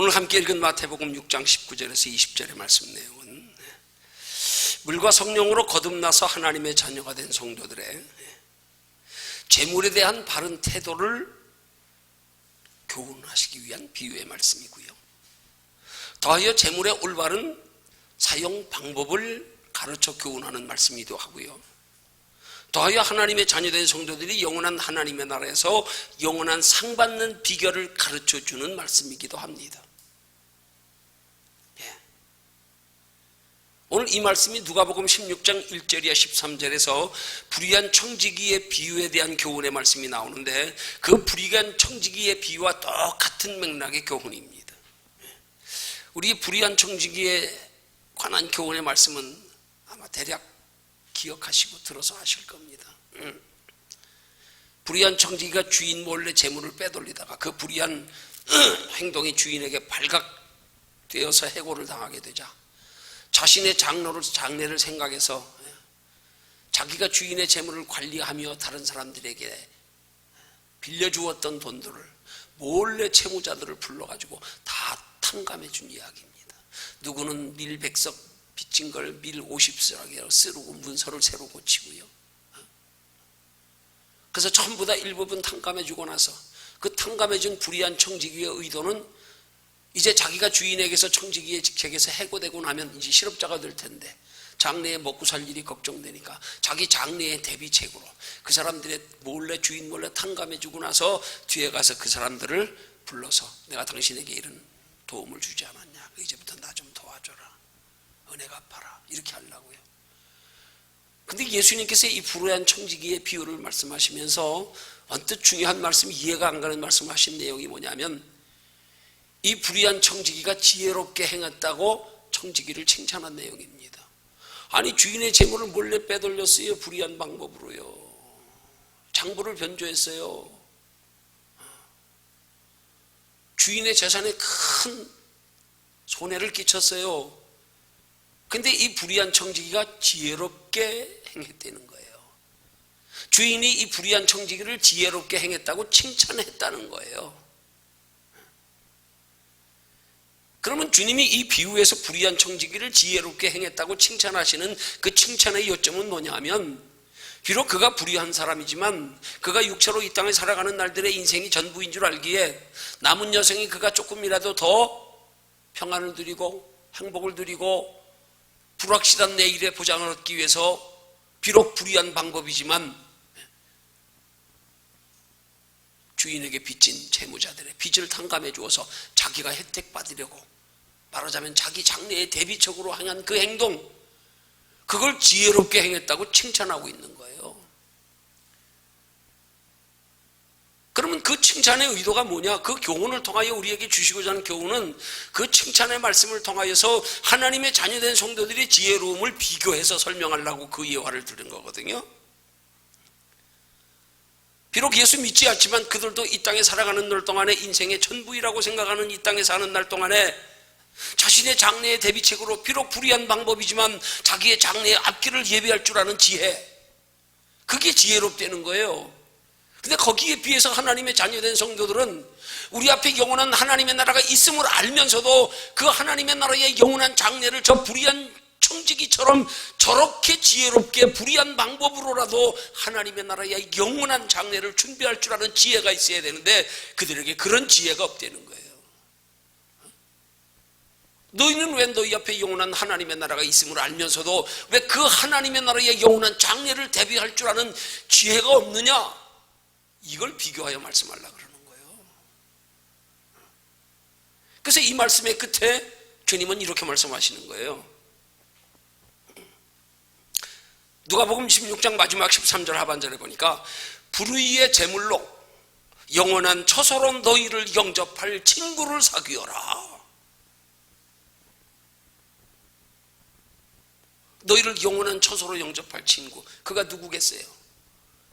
오늘 함께 읽은 마태복음 6장 19절에서 20절의 말씀 내용은 물과 성령으로 거듭나서 하나님의 자녀가 된 성도들의 재물에 대한 바른 태도를 교훈하시기 위한 비유의 말씀이고요. 더하여 재물의 올바른 사용 방법을 가르쳐 교훈하는 말씀이기도 하고요. 더하여 하나님의 자녀된 성도들이 영원한 하나님의 나라에서 영원한 상 받는 비결을 가르쳐주는 말씀이기도 합니다. 오늘 이 말씀이 누가복음 16장 1절이야 13절에서 불의한 청지기의 비유에 대한 교훈의 말씀이 나오는데, 그 불의한 청지기의 비유와 똑같은 맥락의 교훈입니다. 우리 불의한 청지기에 관한 교훈의 말씀은 아마 대략 기억하시고 들어서 하실 겁니다. 불의한 청지기가 주인 몰래 재물을 빼돌리다가 그 불의한 행동이 주인에게 발각되어서 해고를 당하게 되자 자신의 장래를 생각해서 자기가 주인의 재물을 관리하며 다른 사람들에게 빌려주었던 돈들을 몰래 채무자들을 불러가지고 다 탕감해 준 이야기입니다. 누구는 밀 100석 빚진 걸 밀 50석에 쓰고 문서를 새로 고치고요. 그래서 전부 다 일부분 탕감해 주고 나서 그 탕감해 준 불의한 청지기의 의도는 이제 자기가 주인에게서 청지기의 직책에서 해고되고 나면 이제 실업자가 될 텐데 장래에 먹고 살 일이 걱정되니까 자기 장래의 대비책으로 그 사람들의 주인 몰래 탕감해 주고 나서 뒤에 가서 그 사람들을 불러서 내가 당신에게 이런 도움을 주지 않았냐, 이제부터 나 좀 도와줘라, 은혜 갚아라, 이렇게 하려고요. 근데 예수님께서 이 불의한 청지기의 비유를 말씀하시면서 언뜻 중요한 말씀, 이해가 안 가는 말씀하신 내용이 뭐냐면, 이 불의한 청지기가 지혜롭게 행했다고 청지기를 칭찬한 내용입니다. 아니, 주인의 재물을 몰래 빼돌렸어요. 불의한 방법으로요. 장부를 변조했어요. 주인의 재산에 큰 손해를 끼쳤어요. 근데 이 불의한 청지기가 지혜롭게 행했다는 거예요. 주인이 이 불의한 청지기를 지혜롭게 행했다고 칭찬했다는 거예요. 그러면 주님이 이 비유에서 불의한 청지기를 지혜롭게 행했다고 칭찬하시는 그 칭찬의 요점은 뭐냐 하면, 비록 그가 불의한 사람이지만 그가 육체로 이 땅에 살아가는 날들의 인생이 전부인 줄 알기에 남은 여생이 그가 조금이라도 더 평안을 누리고 행복을 누리고 불확실한 내일의 보장을 얻기 위해서 비록 불의한 방법이지만 주인에게 빚진 채무자들의 빚을 탕감해 주어서 자기가 혜택 받으려고, 말하자면 자기 장래의 대비책으로 행한 그 행동, 그걸 지혜롭게 행했다고 칭찬하고 있는 거예요. 그러면 그 칭찬의 의도가 뭐냐? 그 교훈을 통하여 우리에게 주시고자 하는 교훈은 그 칭찬의 말씀을 통하여서 하나님의 자녀된 성도들의 지혜로움을 비교해서 설명하려고 그 예화를 들은 거거든요. 비록 예수 믿지 않지만 그들도 이 땅에 살아가는 날 동안에 인생의 전부이라고 생각하는 이 땅에 사는 날 동안에 자신의 장래의 대비책으로 비록 불의한 방법이지만 자기의 장래의 앞길을 예비할 줄 아는 지혜, 그게 지혜롭다는 거예요. 근데 거기에 비해서 하나님의 자녀된 성도들은 우리 앞에 영원한 하나님의 나라가 있음을 알면서도 그 하나님의 나라의 영원한 장래를 저 불의한 청지기처럼 저렇게 지혜롭게 불의한 방법으로라도 하나님의 나라의 영원한 장래를 준비할 줄 아는 지혜가 있어야 되는데 그들에게 그런 지혜가 없다는 거예요. 너희는 왜 너희 앞에 영원한 하나님의 나라가 있음을 알면서도 왜 그 하나님의 나라의 영원한 장래를 대비할 줄 아는 지혜가 없느냐? 이걸 비교하여 말씀하려고 그러는 거예요. 그래서 이 말씀의 끝에 주님은 이렇게 말씀하시는 거예요. 누가복음 16장 마지막 13절 하반절에 보니까 불의의 제물로 영원한 처소로 너희를 영접할 친구를 사귀어라. 너희를 영원한 처소로 영접할 친구, 그가 누구겠어요?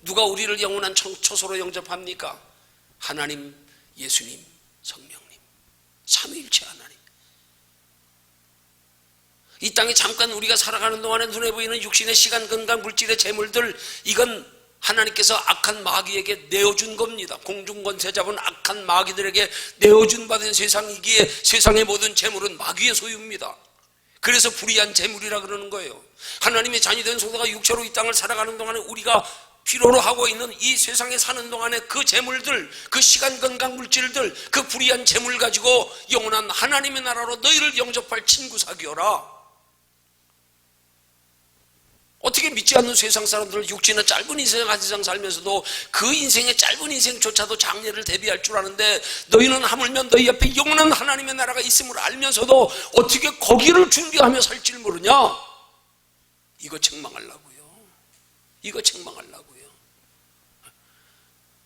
누가 우리를 영원한 처소로 영접합니까? 하나님, 예수님, 성령님, 삼위일체 하나님. 이 땅에 잠깐 우리가 살아가는 동안에 눈에 보이는 육신의 시간, 건강, 물질의 재물들, 이건 하나님께서 악한 마귀에게 내어준 겁니다. 공중권세 잡은 악한 마귀들에게 내어준 받은 세상이기에 세상의 모든 재물은 마귀의 소유입니다. 그래서 불의한 재물이라 그러는 거예요. 하나님의 자녀된 성도가 육체로 이 땅을 살아가는 동안에 우리가 필요로 하고 있는 이 세상에 사는 동안에 그 재물들, 그 시간 건강 물질들, 그 불의한 재물 가지고 영원한 하나님의 나라로 너희를 영접할 친구 사귀어라. 어떻게 믿지 않는 세상 사람들은 육체는 짧은 인생 한 세상 살면서도 그 인생의 짧은 인생조차도 장래를 대비할 줄 아는데 너희는 하물며 너희 옆에 영원한 하나님의 나라가 있음을 알면서도 어떻게 거기를 준비하며 살 줄 모르냐? 이거 책망하려고요. 이거 책망하려고요.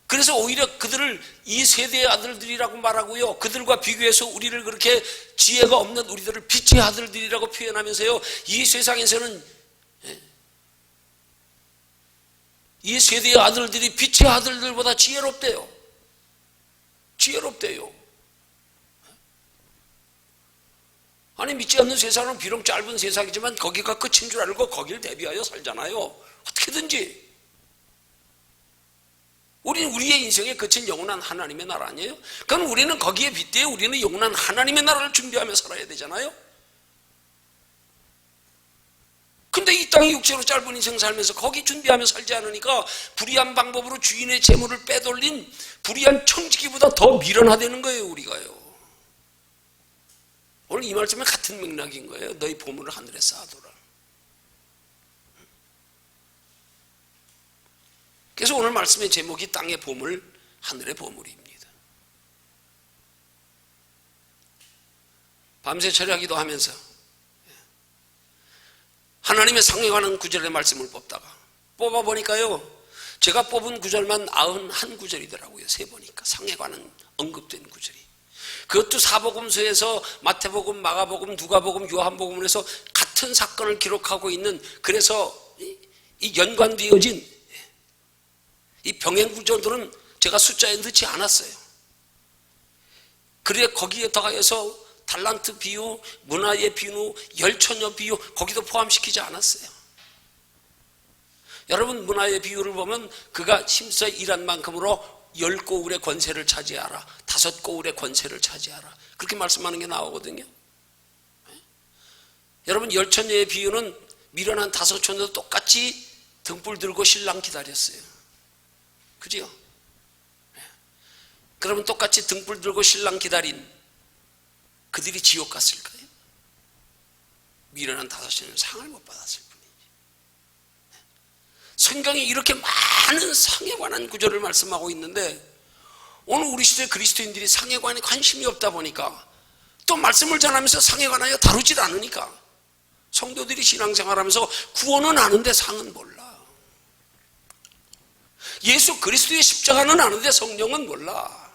그래서 오히려 그들을 이 세대의 아들들이라고 말하고요. 그들과 비교해서 우리를 그렇게 지혜가 없는 우리들을 빛의 아들들이라고 표현하면서요. 이 세상에서는 이 세대의 아들들이 빛의 아들들보다 지혜롭대요. 지혜롭대요. 아니 믿지 않는 세상은 비록 짧은 세상이지만 거기가 끝인 줄 알고 거기를 대비하여 살잖아요. 어떻게든지. 우리는 우리의 인생의 끝인 영원한 하나님의 나라 아니에요? 그럼 우리는 거기에 빗대어 우리는 영원한 하나님의 나라를 준비하며 살아야 되잖아요. 근데 이 땅의 육체로 짧은 인생 살면서 거기 준비하며 살지 않으니까 불의한 방법으로 주인의 재물을 빼돌린 불의한 청지기보다 더 미련하다는 거예요. 우리가요. 오늘 이 말씀은 같은 맥락인 거예요. 너희 보물을 하늘에 쌓아둬라. 그래서 오늘 말씀의 제목이 땅의 보물, 하늘의 보물입니다. 밤새 철야기도 하면서 하나님의 상에 관한 구절의 말씀을 뽑아보니까요, 제가 뽑은 구절만 91구절이더라고요. 세보니까 상에 관한 언급된 구절이. 그것도 사복음서에서 마태복음, 마가복음, 누가복음, 요한복음을 해서 같은 사건을 기록하고 있는, 그래서 이 연관되어진 이 병행 구절들은 제가 숫자에 넣지 않았어요. 그래 거기에 더하여서 달란트 비유, 문화의 비유, 열처녀 비유 거기도 포함시키지 않았어요. 여러분 문화의 비유를 보면 그가 힘써 일한 만큼으로 10고울의 권세를 차지하라, 5고울의 권세를 차지하라, 그렇게 말씀하는 게 나오거든요. 여러분 열처녀의 비유는 미련한 5처녀도 똑같이 등불 들고 신랑 기다렸어요. 그죠? 그러면 똑같이 등불 들고 신랑 기다린 그들이 지옥 갔을까요? 미련한 5처녀는 상을 못 받았을 뿐이지. 성경이 이렇게 많은 상에 관한 구절을 말씀하고 있는데 오늘 우리 시대 그리스도인들이 상에 관해 관심이 없다 보니까 또 말씀을 전하면서 상에 관하여 다루질 않으니까 성도들이 신앙생활하면서 구원은 아는데 상은 몰라. 예수 그리스도의 십자가는 아는데 성령은 몰라.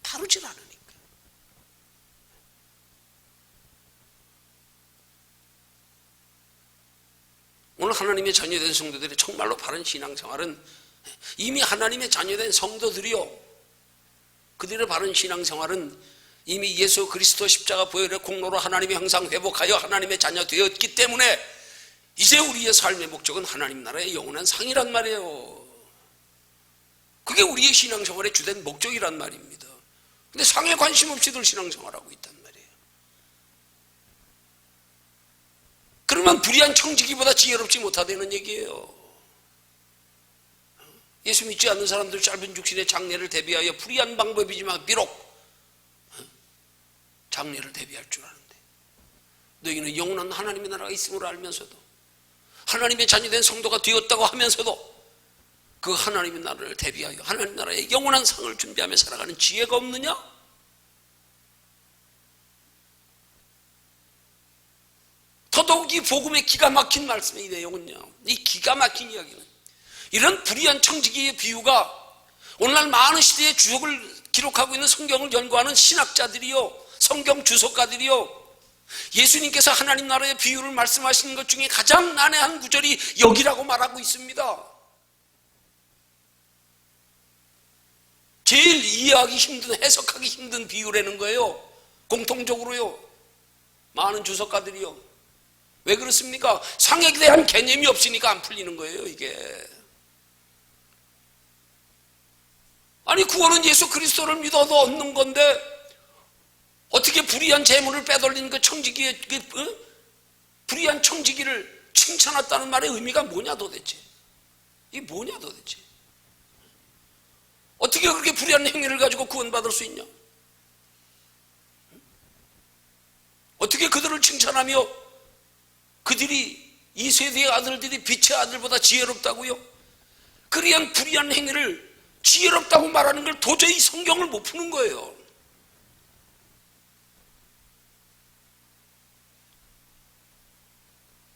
다루질 않으니까. 오늘 하나님의 자녀된 성도들의 정말로 바른 신앙생활은 이미 하나님의 자녀된 성도들이요, 그들의 바른 신앙생활은 이미 예수 그리스도 십자가 보혈의 공로로 하나님의 형상 회복하여 하나님의 자녀 되었기 때문에 이제 우리의 삶의 목적은 하나님 나라의 영원한 상이란 말이에요. 그게 우리의 신앙생활의 주된 목적이란 말입니다. 근데 상에 관심 없이들 신앙생활하고 있단 말이에요. 그러면 불의한 청지기보다 지혜롭지 못하다는 얘기예요. 예수 믿지 않는 사람들 짧은 육신의 장래를 대비하여 불의한 방법이지만 비록 장래를 대비할 줄 아는데 너희는 영원한 하나님의 나라가 있음을 알면서도 하나님의 자녀된 성도가 되었다고 하면서도 그 하나님의 나라를 대비하여 하나님 나라의 영원한 상을 준비하며 살아가는 지혜가 없느냐? 더더욱 이 복음의 기가 막힌 말씀의 이 내용은요, 이 기가 막힌 이야기는 이런 불의한 청지기의 비유가 오늘날 많은 시대의 주석을 기록하고 있는 성경을 연구하는 신학자들이요, 성경 주석가들이요, 예수님께서 하나님 나라의 비유를 말씀하시는 것 중에 가장 난해한 구절이 여기라고 말하고 있습니다. 제일 이해하기 힘든, 해석하기 힘든 비유라는 거예요. 공통적으로요. 많은 주석가들이요. 왜 그렇습니까? 상에 대한 개념이 없으니까 안 풀리는 거예요, 이게. 아니 구원은 예수 그리스도를 믿어도 얻는 건데 어떻게 불의한 재물을 빼돌린 그 청지기의 불의한 청지기를 칭찬했다는 말의 의미가 뭐냐 도대체? 이게 뭐냐 도대체? 어떻게 그렇게 불의한 행위를 가지고 구원받을 수 있냐? 어떻게 그들을 칭찬하며 그들이 이 세대의 아들들이 빛의 아들보다 지혜롭다고요? 그러한 불의한 행위를 지혜롭다고 말하는 걸 도저히 성경을 못 푸는 거예요.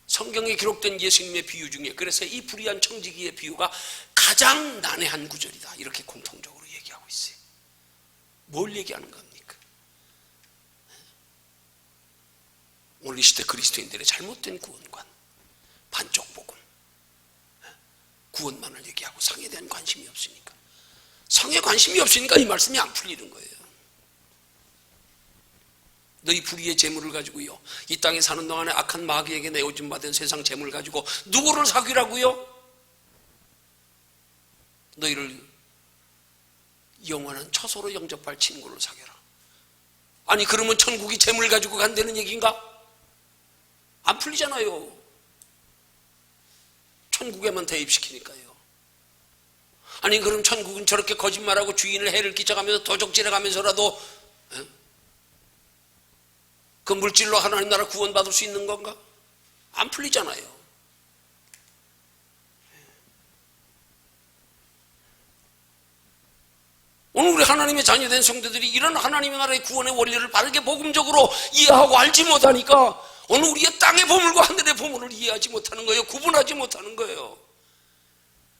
성경에 기록된 예수님의 비유 중에 그래서 이 불의한 청지기의 비유가 가장 난해한 구절이다 이렇게 공통적으로 얘기하고 있어요. 뭘 얘기하는 겁니까? 오늘 이 시대 그리스도인들의 잘못된 구원관, 반쪽 복음, 구원만을 얘기하고 상에 대한 관심이 없으니까, 상에 관심이 없으니까 이 말씀이 안 풀리는 거예요. 너희 불의의 재물을 가지고요, 이 땅에 사는 동안에 악한 마귀에게 내어준 받은 세상 재물을 가지고 누구를 사귀라고요? 너희를 영원한 처소로 영접할 친구를 사귀라. 아니 그러면 천국이 재물 가지고 간다는 얘기인가? 안 풀리잖아요. 천국에만 대입시키니까요. 아니 그럼 천국은 저렇게 거짓말하고 주인을 해를 끼쳐가면서 도적질해가면서라도 그 물질로 하나님 나라 구원받을 수 있는 건가? 안 풀리잖아요. 오늘 우리 하나님의 자녀된 성도들이 이런 하나님의 나라의 구원의 원리를 바르게 복음적으로 이해하고 알지 못하니까 오늘 우리의 땅의 보물과 하늘의 보물을 이해하지 못하는 거예요. 구분하지 못하는 거예요.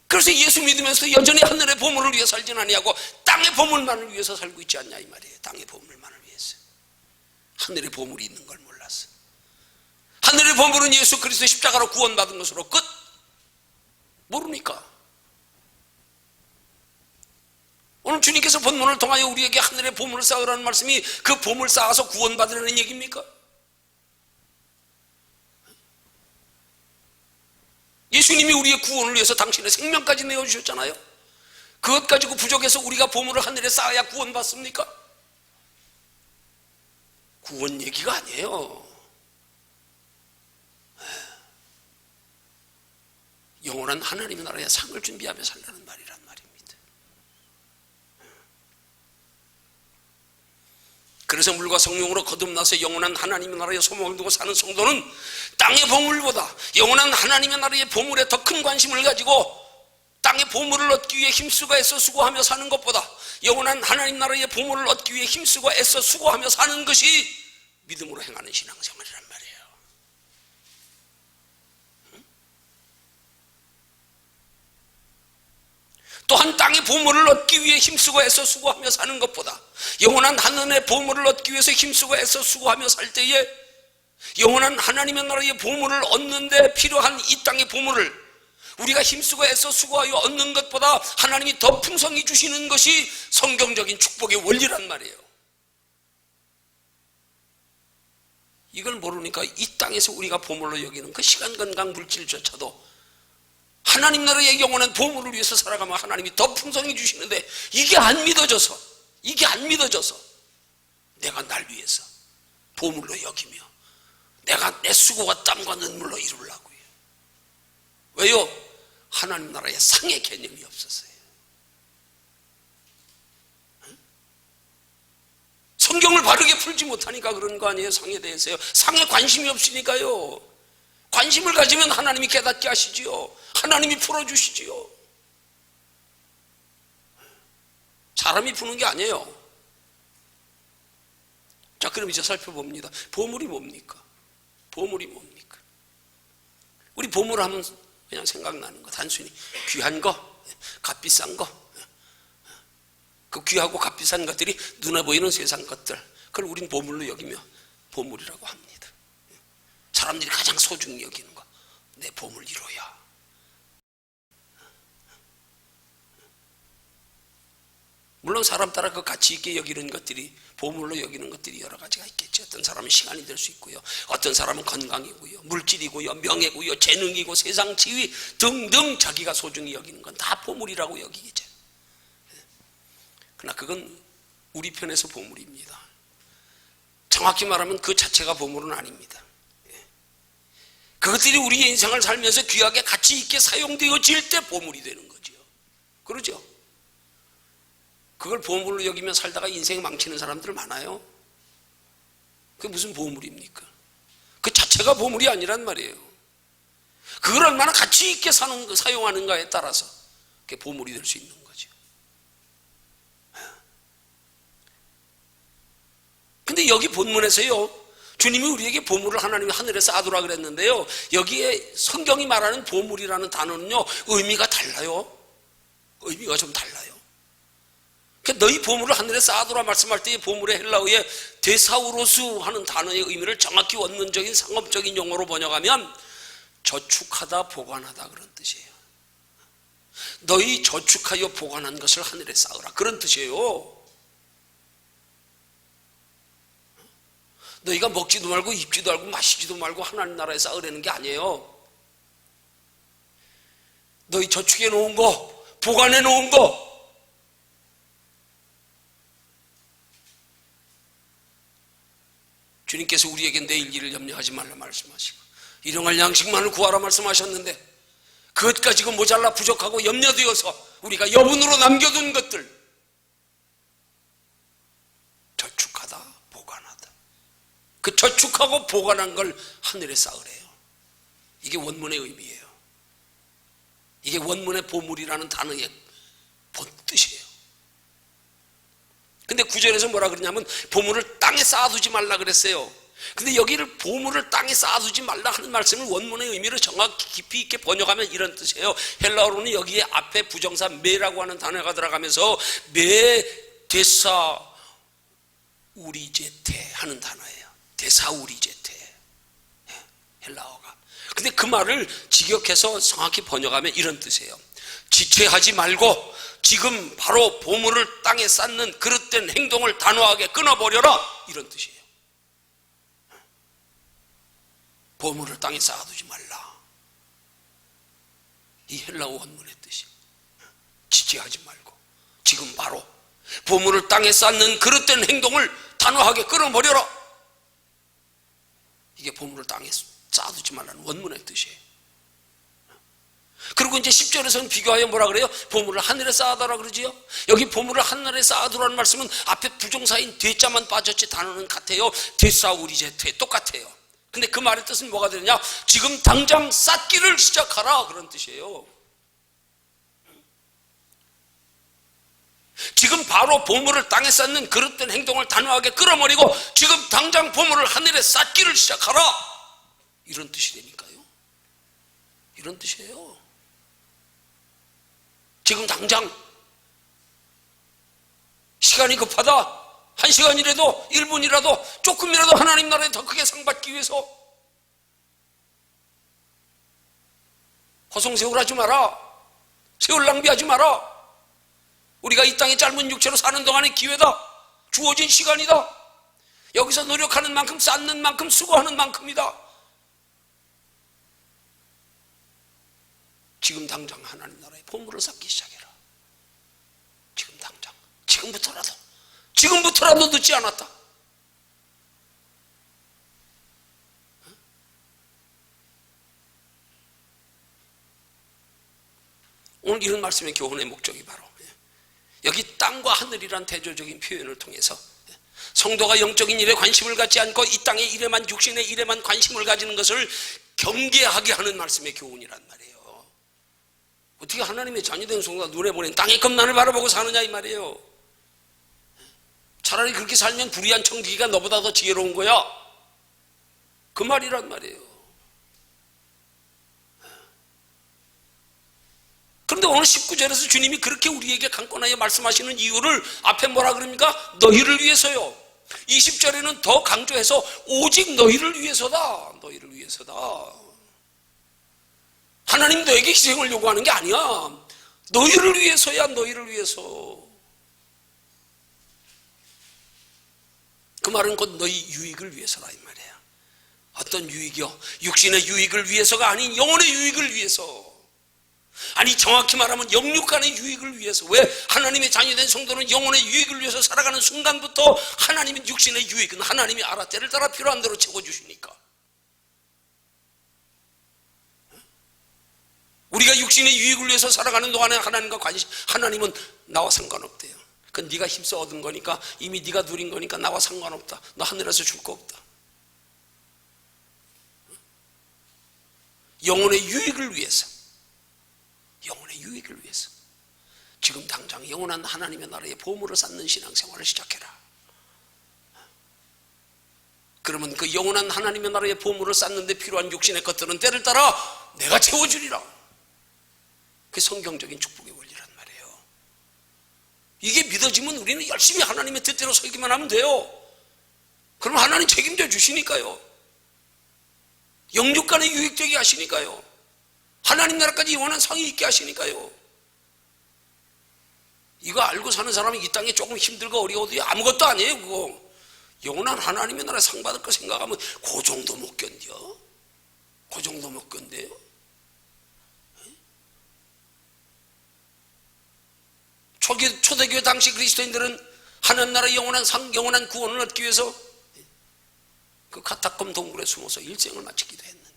그래서 예수 믿으면서 여전히 하늘의 보물을 위해 살진 아니하고 땅의 보물만을 위해서 살고 있지 않냐 이 말이에요. 땅의 보물만을 위해서. 하늘의 보물이 있는 걸 몰랐어. 하늘의 보물은 예수 그리스도 십자가로 구원받은 것으로 끝. 모르니까. 오늘 주님께서 본문을 통하여 우리에게 하늘의 보물을 쌓으라는 말씀이 그 보물 쌓아서 구원받으라는 얘기입니까? 예수님이 우리의 구원을 위해서 당신의 생명까지 내어주셨잖아요. 그것 가지고 부족해서 우리가 보물을 하늘에 쌓아야 구원받습니까? 구원 얘기가 아니에요. 영원한 하나님의 나라에 상을 준비하며 살라는 말이란 말입니다. 그래서 물과 성령으로 거듭나서 영원한 하나님의 나라에 소망을 두고 사는 성도는 땅의 보물보다 영원한 하나님의 나라의 보물에 더 큰 관심을 가지고 땅의 보물을 얻기 위해 힘쓰고 애써 수고하며 사는 것보다 영원한 하나님 나라의 보물을 얻기 위해 힘쓰고 애써 수고하며 사는 것이 믿음으로 행하는 신앙생활이란 말이에요. 또한 땅의 보물을 얻기 위해 힘쓰고 애써 수고하며 사는 것보다 영원한 하늘의 보물을 얻기 위해서 힘쓰고 애써 수고하며 살 때에 영원한 하나님의 나라의 보물을 얻는데 필요한 이 땅의 보물을 우리가 힘쓰고 애써 수고하여 얻는 것보다 하나님이 더 풍성히 주시는 것이 성경적인 축복의 원리란 말이에요. 이걸 모르니까 이 땅에서 우리가 보물로 여기는 그 시간, 건강, 물질조차도 하나님 나라의 영원한 보물을 위해서 살아가면 하나님이 더 풍성히 주시는데 이게 안 믿어져서 내가 날 위해서 보물로 여기며 내가 내 수고와 땀과 눈물로 이루려고요. 왜요? 하나님 나라의 상의 개념이 없었어요. 성경을 바르게 풀지 못하니까 그런 거 아니에요. 상에 대해서요. 상에 관심이 없으니까요. 관심을 가지면 하나님이 깨닫게 하시지요. 하나님이 풀어주시지요. 사람이 푸는 게 아니에요. 자, 그럼 이제 살펴봅니다. 보물이 뭡니까? 보물이 뭡니까? 우리 보물 하면 그냥 생각나는 거, 단순히 귀한 거, 값비싼 거, 그 귀하고 값비싼 것들이 눈에 보이는 세상 것들, 그걸 우린 보물로 여기며 보물이라고 합니다. 사람들이 가장 소중히 여기는 거, 내 보물 1호야. 물론 사람 따라 그 가치 있게 여기는 것들이, 보물로 여기는 것들이 여러 가지가 있겠죠. 어떤 사람은 시간이 될 수 있고요, 어떤 사람은 건강이고요, 물질이고요, 명예고요, 재능이고 세상 지위 등등 자기가 소중히 여기는 건 다 보물이라고 여기겠죠. 그러나 그건 우리 편에서 보물입니다. 정확히 말하면 그 자체가 보물은 아닙니다. 그것들이 우리의 인생을 살면서 귀하게 가치 있게 사용되어질 때 보물이 되는 거죠. 그러죠? 그걸 보물로 여기며 살다가 인생 망치는 사람들 많아요. 그게 무슨 보물입니까? 그 자체가 보물이 아니란 말이에요. 그걸 얼마나 가치 있게 사용하는가에 따라서 그게 보물이 될 수 있는 거죠. 근데 여기 본문에서요, 주님이 우리에게 보물을 하나님이 하늘에 쌓아두라 그랬는데요, 여기에 성경이 말하는 보물이라는 단어는요, 의미가 달라요. 의미가 좀 달라요. 그러니까 너희 보물을 하늘에 쌓아두라 말씀할 때의 보물의 헬라어의 데사우로스 하는 단어의 의미를 정확히 원문적인 상업적인 용어로 번역하면 저축하다 보관하다 그런 뜻이에요. 너희 저축하여 보관한 것을 하늘에 쌓으라 그런 뜻이에요. 너희가 먹지도 말고 입지도 말고 마시지도 말고 하나님 나라에 쌓으라는 게 아니에요. 너희 저축해 놓은 거, 보관해 놓은 거, 주님께서 우리에게 내일 일을 염려하지 말라 말씀하시고 일용할 양식만을 구하라 말씀하셨는데 그것 가지고 모자라 부족하고 염려되어서 우리가 여분으로 남겨둔 것들 저축하다 보관하다, 그 저축하고 보관한 걸 하늘에 쌓으래요. 이게 원문의 의미예요. 이게 원문의 보물이라는 단어의 본 뜻이에요. 근데 9절에서 뭐라 그러냐면 보물을 땅에 쌓아두지 말라 그랬어요. 근데 여기를 보물을 땅에 쌓아두지 말라 하는 말씀을 원문의 의미를 정확히 깊이 있게 번역하면 이런 뜻이에요. 헬라어로는 여기에 앞에 부정사 메라고 하는 단어가 들어가면서 메 데사 우리제테 하는 단어예요. 데사 우리제테, 헬라어가. 근데 그 말을 직역해서 정확히 번역하면 이런 뜻이에요. 지체하지 말고 지금 바로 보물을 땅에 쌓는 그릇된 행동을 단호하게 끊어버려라 이런 뜻이에요. 보물을 땅에 쌓아두지 말라, 이 헬라어 원문의 뜻이 지체하지 말고 지금 바로 보물을 땅에 쌓는 그릇된 행동을 단호하게 끊어버려라, 이게 보물을 땅에 쌓아두지 말라는 원문의 뜻이에요. 그리고 이제 10절에서는 비교하여 뭐라 그래요? 보물을 하늘에 쌓아두라 그러지요. 여기 보물을 하늘에 쌓아두라는 말씀은 앞에 부정사인 되자만 빠졌지 단어는 같아요. 데사우리제테 똑같아요. 근데 그 말의 뜻은 뭐가 되느냐? 지금 당장 쌓기를 시작하라 그런 뜻이에요. 지금 바로 보물을 땅에 쌓는 그릇된 행동을 단호하게 끌어버리고 지금 당장 보물을 하늘에 쌓기를 시작하라 이런 뜻이 되니까요. 이런 뜻이에요. 지금 당장 시간이 급하다, 1시간이라도 1분이라도 조금이라도 하나님 나라에 더 크게 상 받기 위해서 허송세월하지 마라, 세월 낭비하지 마라. 우리가 이 땅에 짧은 육체로 사는 동안의 기회다, 주어진 시간이다. 여기서 노력하는 만큼 쌓는 만큼 수고하는 만큼이다. 지금 당장 하나님 나라의 보물을 쌓기 시작해라. 지금 당장, 지금부터라도 늦지 않았다. 오늘 이런 말씀의 교훈의 목적이 바로 여기 땅과 하늘이란 대조적인 표현을 통해서 성도가 영적인 일에 관심을 갖지 않고 이 땅의 일에만, 육신의 일에만 관심을 가지는 것을 경계하게 하는 말씀의 교훈이란 말이에요. 어떻게 하나님의 자녀된 성도가 눈에 보낸 땅의 겁난을 바라보고 사느냐 이 말이에요. 차라리 그렇게 살면 불의한 청지기가 너보다 더 지혜로운 거야, 그 말이란 말이에요. 그런데 오늘 19절에서 주님이 그렇게 우리에게 강권하여 말씀하시는 이유를 앞에 뭐라 그럽니까? 너희를 위해서요. 20절에는 더 강조해서 오직 너희를 위해서다, 너희를 위해서다. 하나님 너에게 희생을 요구하는 게 아니야. 너희를 위해서야, 너희를 위해서. 그 말은 곧 너희 유익을 위해서라 이 말이야. 어떤 유익이요? 육신의 유익을 위해서가 아닌 영혼의 유익을 위해서. 아니 정확히 말하면 영육간의 유익을 위해서, 왜 하나님의 자녀된 성도는 영혼의 유익을 위해서 살아가는 순간부터 하나님의 육신의 유익은 하나님이 알아 때를 따라 필요한 대로 채워주시니까. 우리가 육신의 유익을 위해서 살아가는 동안에 하나님은 나와 상관없대요. 그건 네가 힘써 얻은 거니까, 이미 네가 누린 거니까 나와 상관없다. 너 하늘에서 줄 거 없다. 영혼의 유익을 위해서, 영혼의 유익을 위해서 지금 당장 영원한 하나님의 나라의 보물을 쌓는 신앙생활을 시작해라. 그러면 그 영원한 하나님의 나라의 보물을 쌓는 데 필요한 육신의 것들은 때를 따라 내가 채워주리라. 그게 성경적인 축복의 원리란 말이에요. 이게 믿어지면 우리는 열심히 하나님의 뜻대로 살기만 하면 돼요. 그럼 하나님 책임져 주시니까요. 영육간의 유익되게 하시니까요. 하나님 나라까지 영원한 상이 있게 하시니까요. 이거 알고 사는 사람이 이 땅에 조금 힘들고 어려워도 아무것도 아니에요. 그거 영원한 하나님의 나라 상 받을 거 생각하면 그 정도 못 견뎌. 그 정도 못 견뎌요. 초대교회 당시 그리스도인들은 하나님 나라 영원한 상, 영원한 구원을 얻기 위해서 그 카타콤 동굴에 숨어서 일생을 마치기도 했는데,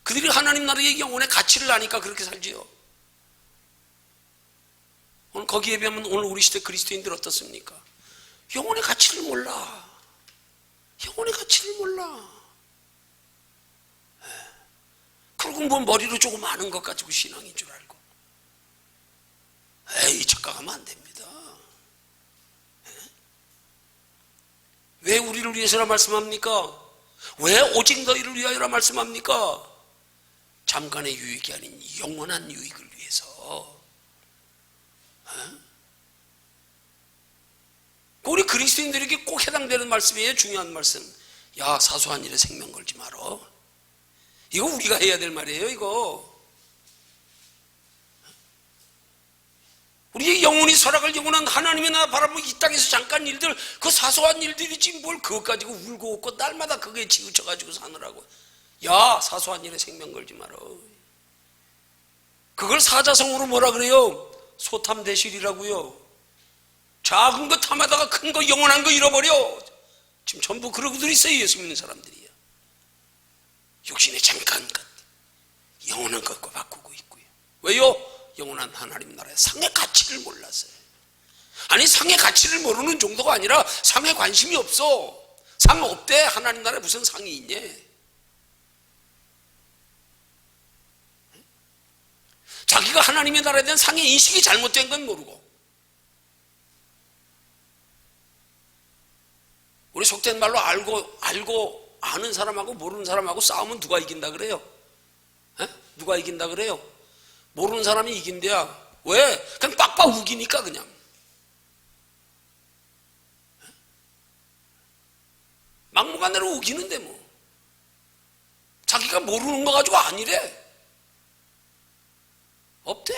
그들이 하나님 나라의 영혼의 가치를 아니까 그렇게 살지요. 오늘 거기에 비하면 오늘 우리 시대 그리스도인들 어떻습니까? 영혼의 가치를 몰라. 영혼의 가치를 몰라. 결국 뭐 머리로 조금 아는 것 가지고 신앙인 줄 알고. 에이, 착각하면 안 됩니다. 왜 우리를 위해서라 말씀합니까? 왜 오직 너희를 위하여라 말씀합니까? 잠깐의 유익이 아닌 영원한 유익을 위해서. 우리 그리스도인들에게 꼭 해당되는 말씀이에요. 중요한 말씀. 야, 사소한 일에 생명 걸지 말어. 이거 우리가 해야 될 말이에요. 이거 우리의 영혼이 살아갈 영원한 하나님의 나라 바라보고 이 땅에서 잠깐 일들, 그 사소한 일들이지 뭘 그것 가지고 울고 웃고 날마다 그거에 치우쳐가지고 사느라고. 야, 사소한 일에 생명 걸지 말어. 그걸 사자성어로 뭐라 그래요? 소탐대실이라고요. 작은 거 탐하다가 큰 거 영원한 거 잃어버려. 지금 전부 그러고들 있어요. 예수 믿는 사람들이요. 육신의 잠깐 것, 영원한 것과 바꾸고 있고요. 왜요? 영원한 하나님 나라의 상의 가치를 몰랐어요. 아니, 상의 가치를 모르는 정도가 아니라 상에 관심이 없어. 상 없대. 하나님 나라에 무슨 상이 있냐. 자기가 하나님의 나라에 대한 상의 인식이 잘못된 건 모르고. 우리 속된 말로 알고 아는 사람하고 모르는 사람하고 싸우면 누가 이긴다 그래요? 에? 누가 이긴다 그래요? 모르는 사람이 이긴대야. 왜? 그냥 빡빡 우기니까 그냥. 막무가내로 우기는데 뭐. 자기가 모르는 거 가지고 아니래. 없대.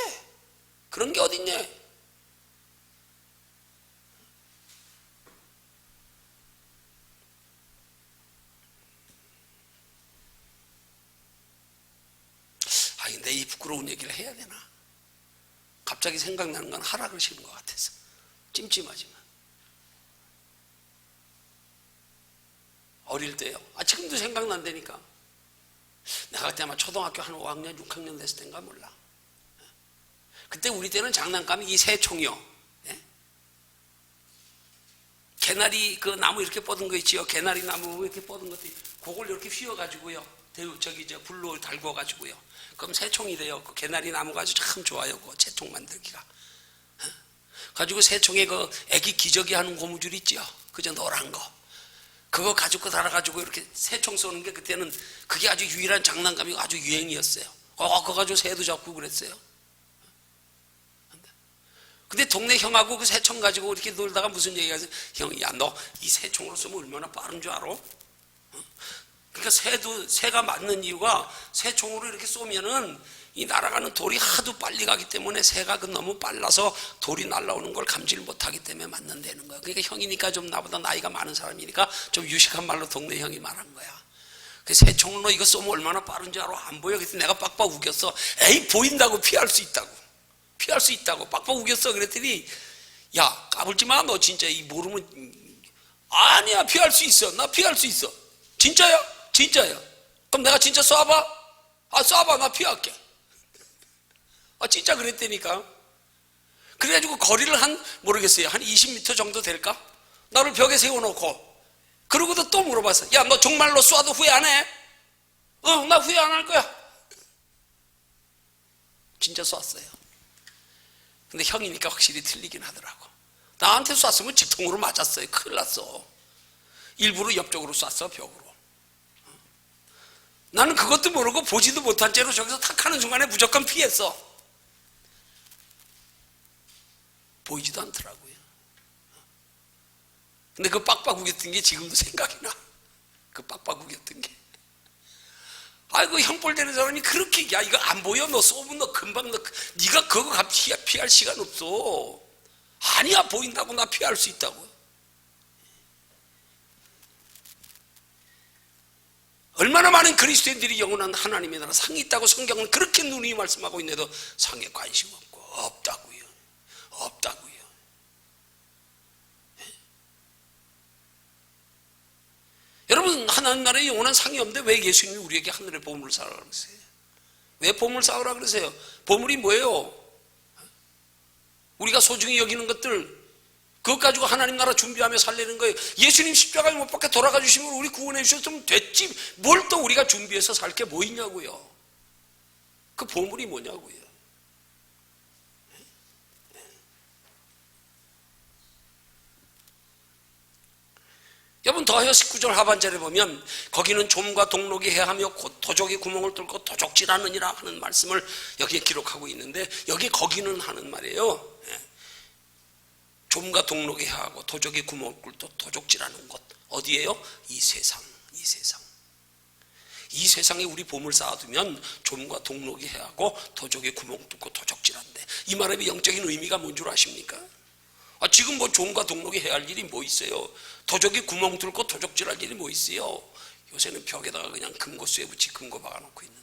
그런 게 어딨냐. 근데 이 부끄러운 얘기를 해야 되나? 갑자기 생각나는 건 하락을 싫은 것 같아서 찜찜하지만, 어릴 때요. 지금도 생각난다니까. 내가 그때 아마 초등학교 한 5학년 6학년 됐을 때인가 몰라. 그때 우리 때는 장난감이 이 새총이요. 네? 개나리 그 나무 이렇게 뻗은 거 있지요. 개나리 나무 이렇게 뻗은 것도 그걸 이렇게 휘어가지고요. 불로 달궈가지고요. 그럼 새총이래요. 그 개나리 나무 가지고 참 좋아요. 그 새총 만들기가. 가지고 새총에 그 애기 기저귀 하는 고무줄 있죠. 그저 노란 거. 그거 가지고 달아가지고 이렇게 새총 쏘는 게 그때는 그게 아주 유일한 장난감이고 아주 유행이었어요. 그거 가지고 새도 잡고 그랬어요. 근데 동네 형하고 그 새총 가지고 이렇게 놀다가 무슨 얘기가 있어요. 형, 야, 너 이 새총으로 쏘면 얼마나 빠른 줄 알아? 그러니까 새가 맞는 이유가 새총으로 이렇게 쏘면은 이 날아가는 돌이 하도 빨리 가기 때문에 새가 너무 빨라서 돌이 날아오는 걸 감지를 못하기 때문에 맞는다는 거야. 그러니까 형이니까 좀 나보다 나이가 많은 사람이니까 좀 유식한 말로 동네 형이 말한 거야. 새총으로 너 이거 쏘면 얼마나 빠른지 알아? 안 보여. 그래서 내가 빡빡 우겼어. 에이, 보인다고. 피할 수 있다고. 피할 수 있다고 빡빡 우겼어. 그랬더니 야, 까불지 마. 너 진짜 이 모르면. 아니야, 피할 수 있어. 나 피할 수 있어. 진짜야? 진짜야. 그럼 내가 진짜 쏴봐? 쏴봐. 나 피할게. 진짜 그랬다니까. 그래가지고 거리를 모르겠어요. 한 20m 정도 될까? 나를 벽에 세워놓고. 그러고도 또 물어봤어. 야, 너 정말로 쏴도 후회 안 해? 나 후회 안 할 거야. 진짜 쐈어요. 근데 형이니까 확실히 틀리긴 하더라고. 나한테 쐈으면 직통으로 맞았어요. 큰일 났어. 일부러 옆쪽으로 쐈어, 벽으로. 나는 그것도 모르고 보지도 못한 채로 저기서 탁 하는 순간에 무조건 피했어. 보이지도 않더라고요. 근데 그 빡빡 우겼던 게 지금도 생각이 나. 그 빡빡 우겼던 게. 아이고, 형벌 되는 사람이 그렇게, 야, 이거 안 보여? 너 쏘면 너 금방 네가 그거 피할 시간 없어. 아니야, 보인다고. 나 피할 수 있다고. 얼마나 많은 그리스도인들이 영원한 하나님의 나라 상이 있다고 성경은 그렇게 누누이 말씀하고 있는데도 상에 관심 없고. 없다고요. 없다고요. 여러분, 하나님 나라에 영원한 상이 없는데 왜 예수님이 우리에게 하늘의 보물을 쌓으라고 그러세요? 왜 보물 쌓으라고 그러세요? 보물이 뭐예요? 우리가 소중히 여기는 것들, 그것 가지고 하나님 나라 준비하며 살려는 거예요. 예수님 십자가에 못 박혀 돌아가 주시면 우리 구원해 주셨으면 됐지. 뭘 또 우리가 준비해서 살 게 뭐 있냐고요. 그 보물이 뭐냐고요. 여러분, 더하여 19절 하반절에 보면 거기는 좀과 동록이 해하며 도적이 구멍을 뚫고 도적질하느니라 하는 말씀을 여기에 기록하고 있는데, 여기 거기는 하는 말이에요. 좀과 동록이 해하고 도적이 구멍을 뚫고 도적질하는 곳 어디예요? 이 세상. 이 세상에 우리 보물 쌓아두면 좀과 동록이 해하고 도적이 구멍 뚫고 도적질한대. 이 말의 영적인 의미가 뭔 줄 아십니까? 지금 뭐 좀과 동록이 해야 할 일이 뭐 있어요? 도적이 구멍 뚫고 도적질할 일이 뭐 있어요? 요새는 벽에다가 그냥 금고수에 붙이 금고 박아놓고 있는데.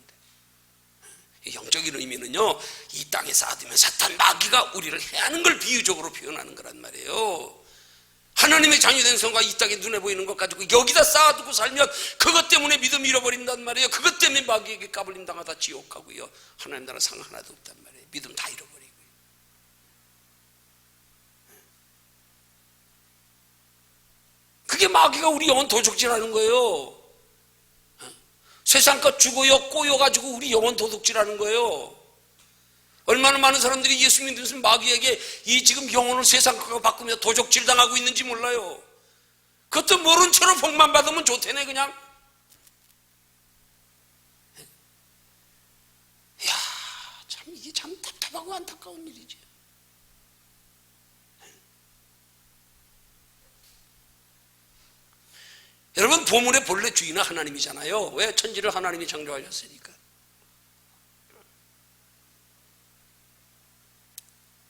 영적인 의미는요, 이 땅에 쌓아두면 사탄 마귀가 우리를 해하는 걸 비유적으로 표현하는 거란 말이에요. 하나님의 자녀된 성과 이 땅에 눈에 보이는 것 가지고 여기다 쌓아두고 살면 그것 때문에 믿음 잃어버린단 말이에요. 그것 때문에 마귀에게 까불림 당하다 지옥 가고요. 하나님 나라 상 하나도 없단 말이에요. 믿음 다 잃어버리고. 그게 마귀가 우리 영혼 도둑질하는 거예요. 세상 것 주고요 꼬여가지고 우리 영혼 도둑질하는 거예요. 얼마나 많은 사람들이 예수 믿으면서 마귀에게 이 지금 영혼을 세상 것과 바꾸며 도둑질 당하고 있는지 몰라요. 그것도 모른 채로 복만 받으면 좋대네 그냥. 이야, 참 이게 참 답답하고 안타까운 일이지. 여러분, 보물의 본래 주인은 하나님이잖아요. 왜? 천지를 하나님이 창조하셨으니까.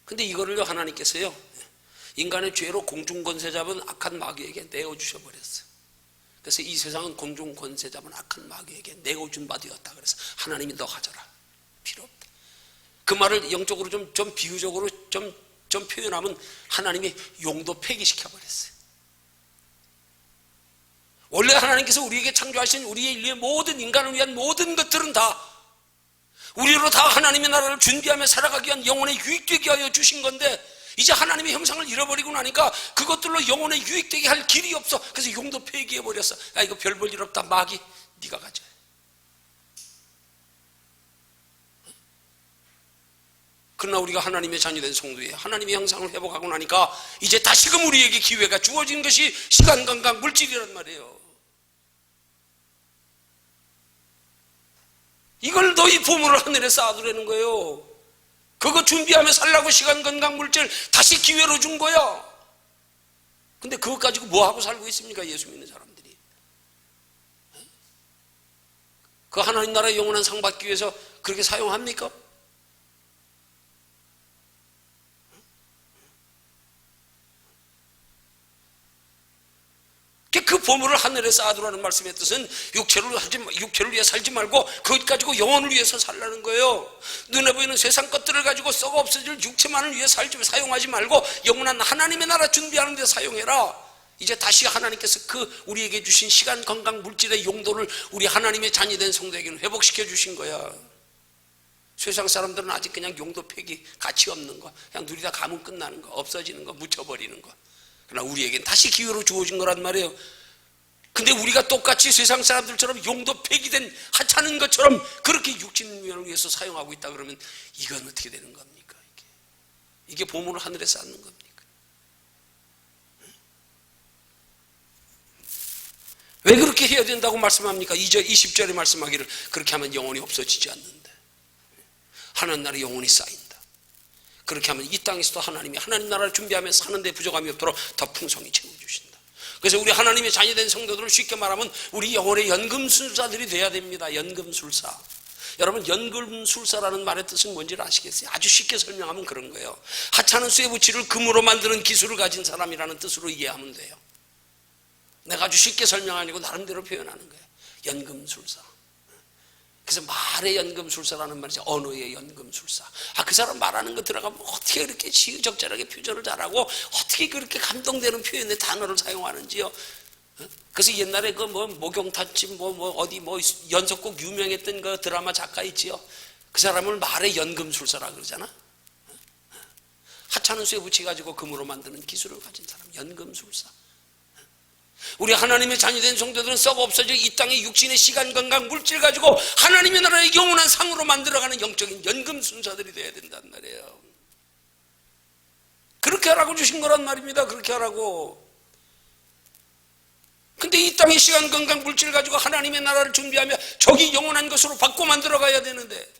근데 이거를요, 하나님께서요, 인간의 죄로 공중권세 잡은 악한 마귀에게 내어주셔 버렸어요. 그래서 이 세상은 공중권세 잡은 악한 마귀에게 내어준 바 되었다. 그래서 하나님이 너 가져라. 필요 없다. 그 말을 영적으로 좀 비유적으로 좀 표현하면 하나님이 용도 폐기시켜 버렸어요. 원래 하나님께서 우리에게 창조하신 우리의 인류의 모든 인간을 위한 모든 것들은 다 우리로 다 하나님의 나라를 준비하며 살아가기 위한 영혼에 유익되게 하여 주신 건데, 이제 하나님의 형상을 잃어버리고 나니까 그것들로 영혼에 유익되게 할 길이 없어. 그래서 용도 폐기해버렸어. 야, 이거 별 볼 일 없다. 마귀 네가 가져. 그러나 우리가 하나님의 자녀된 성도에 하나님의 형상을 회복하고 나니까 이제 다시금 우리에게 기회가 주어진 것이 시간, 건강, 물질이란 말이에요. 이걸 너희 보물을 하늘에 쌓아두라는 거예요. 그거 준비하며 살라고 시간, 건강, 물질 다시 기회로 준 거야. 근데 그것 가지고 뭐 하고 살고 있습니까? 예수 믿는 사람들이. 그 하나님 나라의 영원한 상 받기 위해서 그렇게 사용합니까? 그 보물을 하늘에 쌓아두라는 말씀의 뜻은 육체를 위해 살지 말고 그것 가지고 영혼을 위해서 살라는 거예요. 눈에 보이는 세상 것들을 가지고 썩어 없어질 육체만을 위해 사용하지 말고 영원한 하나님의 나라 준비하는 데 사용해라. 이제 다시 하나님께서 그 우리에게 주신 시간, 건강, 물질의 용도를 우리 하나님의 자녀된 성도에게는 회복시켜 주신 거야. 세상 사람들은 아직 그냥 용도 폐기, 가치 없는 거, 그냥 누리다 가면 끝나는 거, 없어지는 거, 묻혀버리는 거. 그러나 우리에겐 다시 기회로 주어진 거란 말이에요. 근데 우리가 똑같이 세상 사람들처럼 용도 폐기된 하찮은 것처럼 그렇게 육신을 위해서 사용하고 있다 그러면 이건 어떻게 되는 겁니까? 이게 보물을 하늘에 쌓는 겁니까? 왜 그렇게 해야 된다고 말씀합니까? 20절에 말씀하기를 그렇게 하면 영혼이 없어지지 않는데 하나님 나라의 영혼이 쌓인다. 그렇게 하면 이 땅에서도 하나님이 하나님 나라를 준비하며 사는데 부족함이 없도록 더 풍성히 채워주신다. 그래서 우리 하나님의 자녀된 성도들은 쉽게 말하면 우리 영혼의 연금술사들이 돼야 됩니다. 연금술사. 여러분, 연금술사라는 말의 뜻은 뭔지를 아시겠어요? 아주 쉽게 설명하면 그런 거예요. 하찮은 쇠붙이를 금으로 만드는 기술을 가진 사람이라는 뜻으로 이해하면 돼요. 내가 아주 쉽게 설명하려고 나름대로 표현하는 거예요. 연금술사. 그래서 말의 연금술사라는 말이죠. 언어의 연금술사. 그 사람 말하는 거 들어가면 어떻게 그렇게 지적절하게 표현을 잘하고 어떻게 그렇게 감동되는 표현의 단어를 사용하는지요. 그래서 옛날에 그 목용탄집 어디 연속곡 유명했던 그 드라마 작가 있지요. 그 사람을 말의 연금술사라 그러잖아. 하찮은 쇠 붙이 가지고 금으로 만드는 기술을 가진 사람, 연금술사. 우리 하나님의 자녀된 성도들은 썩어 없어져 이 땅의 육신의 시간, 건강, 물질 가지고 하나님의 나라의 영원한 상으로 만들어가는 영적인 연금술사들이 돼야 된단 말이에요. 그렇게 하라고 주신 거란 말입니다. 그렇게 하라고. 근데 이 땅의 시간, 건강, 물질 가지고 하나님의 나라를 준비하며 저기 영원한 것으로 바꿔 만들어가야 되는데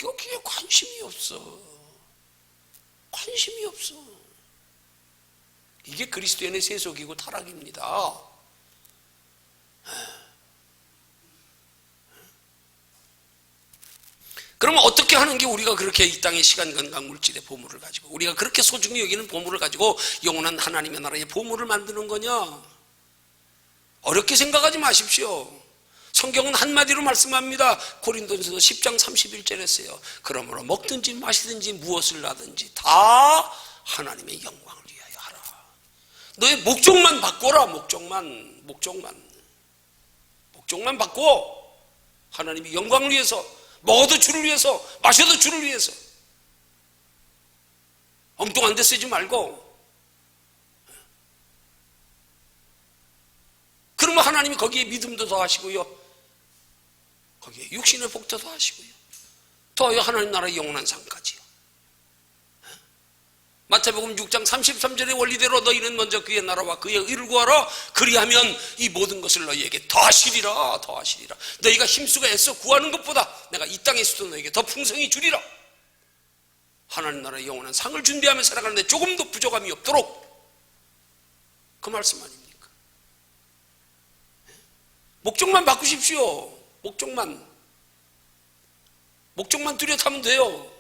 여기에 관심이 없어. 관심이 없어. 이게 그리스도인의 세속이고 타락입니다. 그러면 어떻게 하는 게 우리가 그렇게 이 땅의 시간, 건강, 물질의 보물을 가지고 우리가 그렇게 소중히 여기는 보물을 가지고 영원한 하나님의 나라의 보물을 만드는 거냐? 어렵게 생각하지 마십시오. 성경은 한마디로 말씀합니다. 고린도전서 10장 31절에 써요. 그러므로 먹든지 마시든지 무엇을 하든지 다 하나님의 영광을 위하여 하라. 너의 목적만 바꿔라. 목적만 바꿔. 하나님이 영광을 위해서, 먹어도 주를 위해서, 마셔도 주를 위해서. 엉뚱한 데 쓰지 말고. 그러면 하나님이 거기에 믿음도 더하시고요, 거기에 육신의 복도 더하시고요, 더하여 하나님 나라의 영원한 상까지요. 마태복음 6장 33절의 원리대로 너희는 먼저 그의 나라와 그의 의를 구하라. 그리하면 이 모든 것을 너희에게 더하시리라. 너희가 힘쓰고 애써 구하는 것보다 내가 이 땅에서도 너희에게 더 풍성히 주리라. 하나님 나라의 영원한 상을 준비하며 살아가는데 조금도 부족함이 없도록. 그 말씀 아닙니까? 목적만 바꾸십시오. 목적만 뚜렷하면 돼요.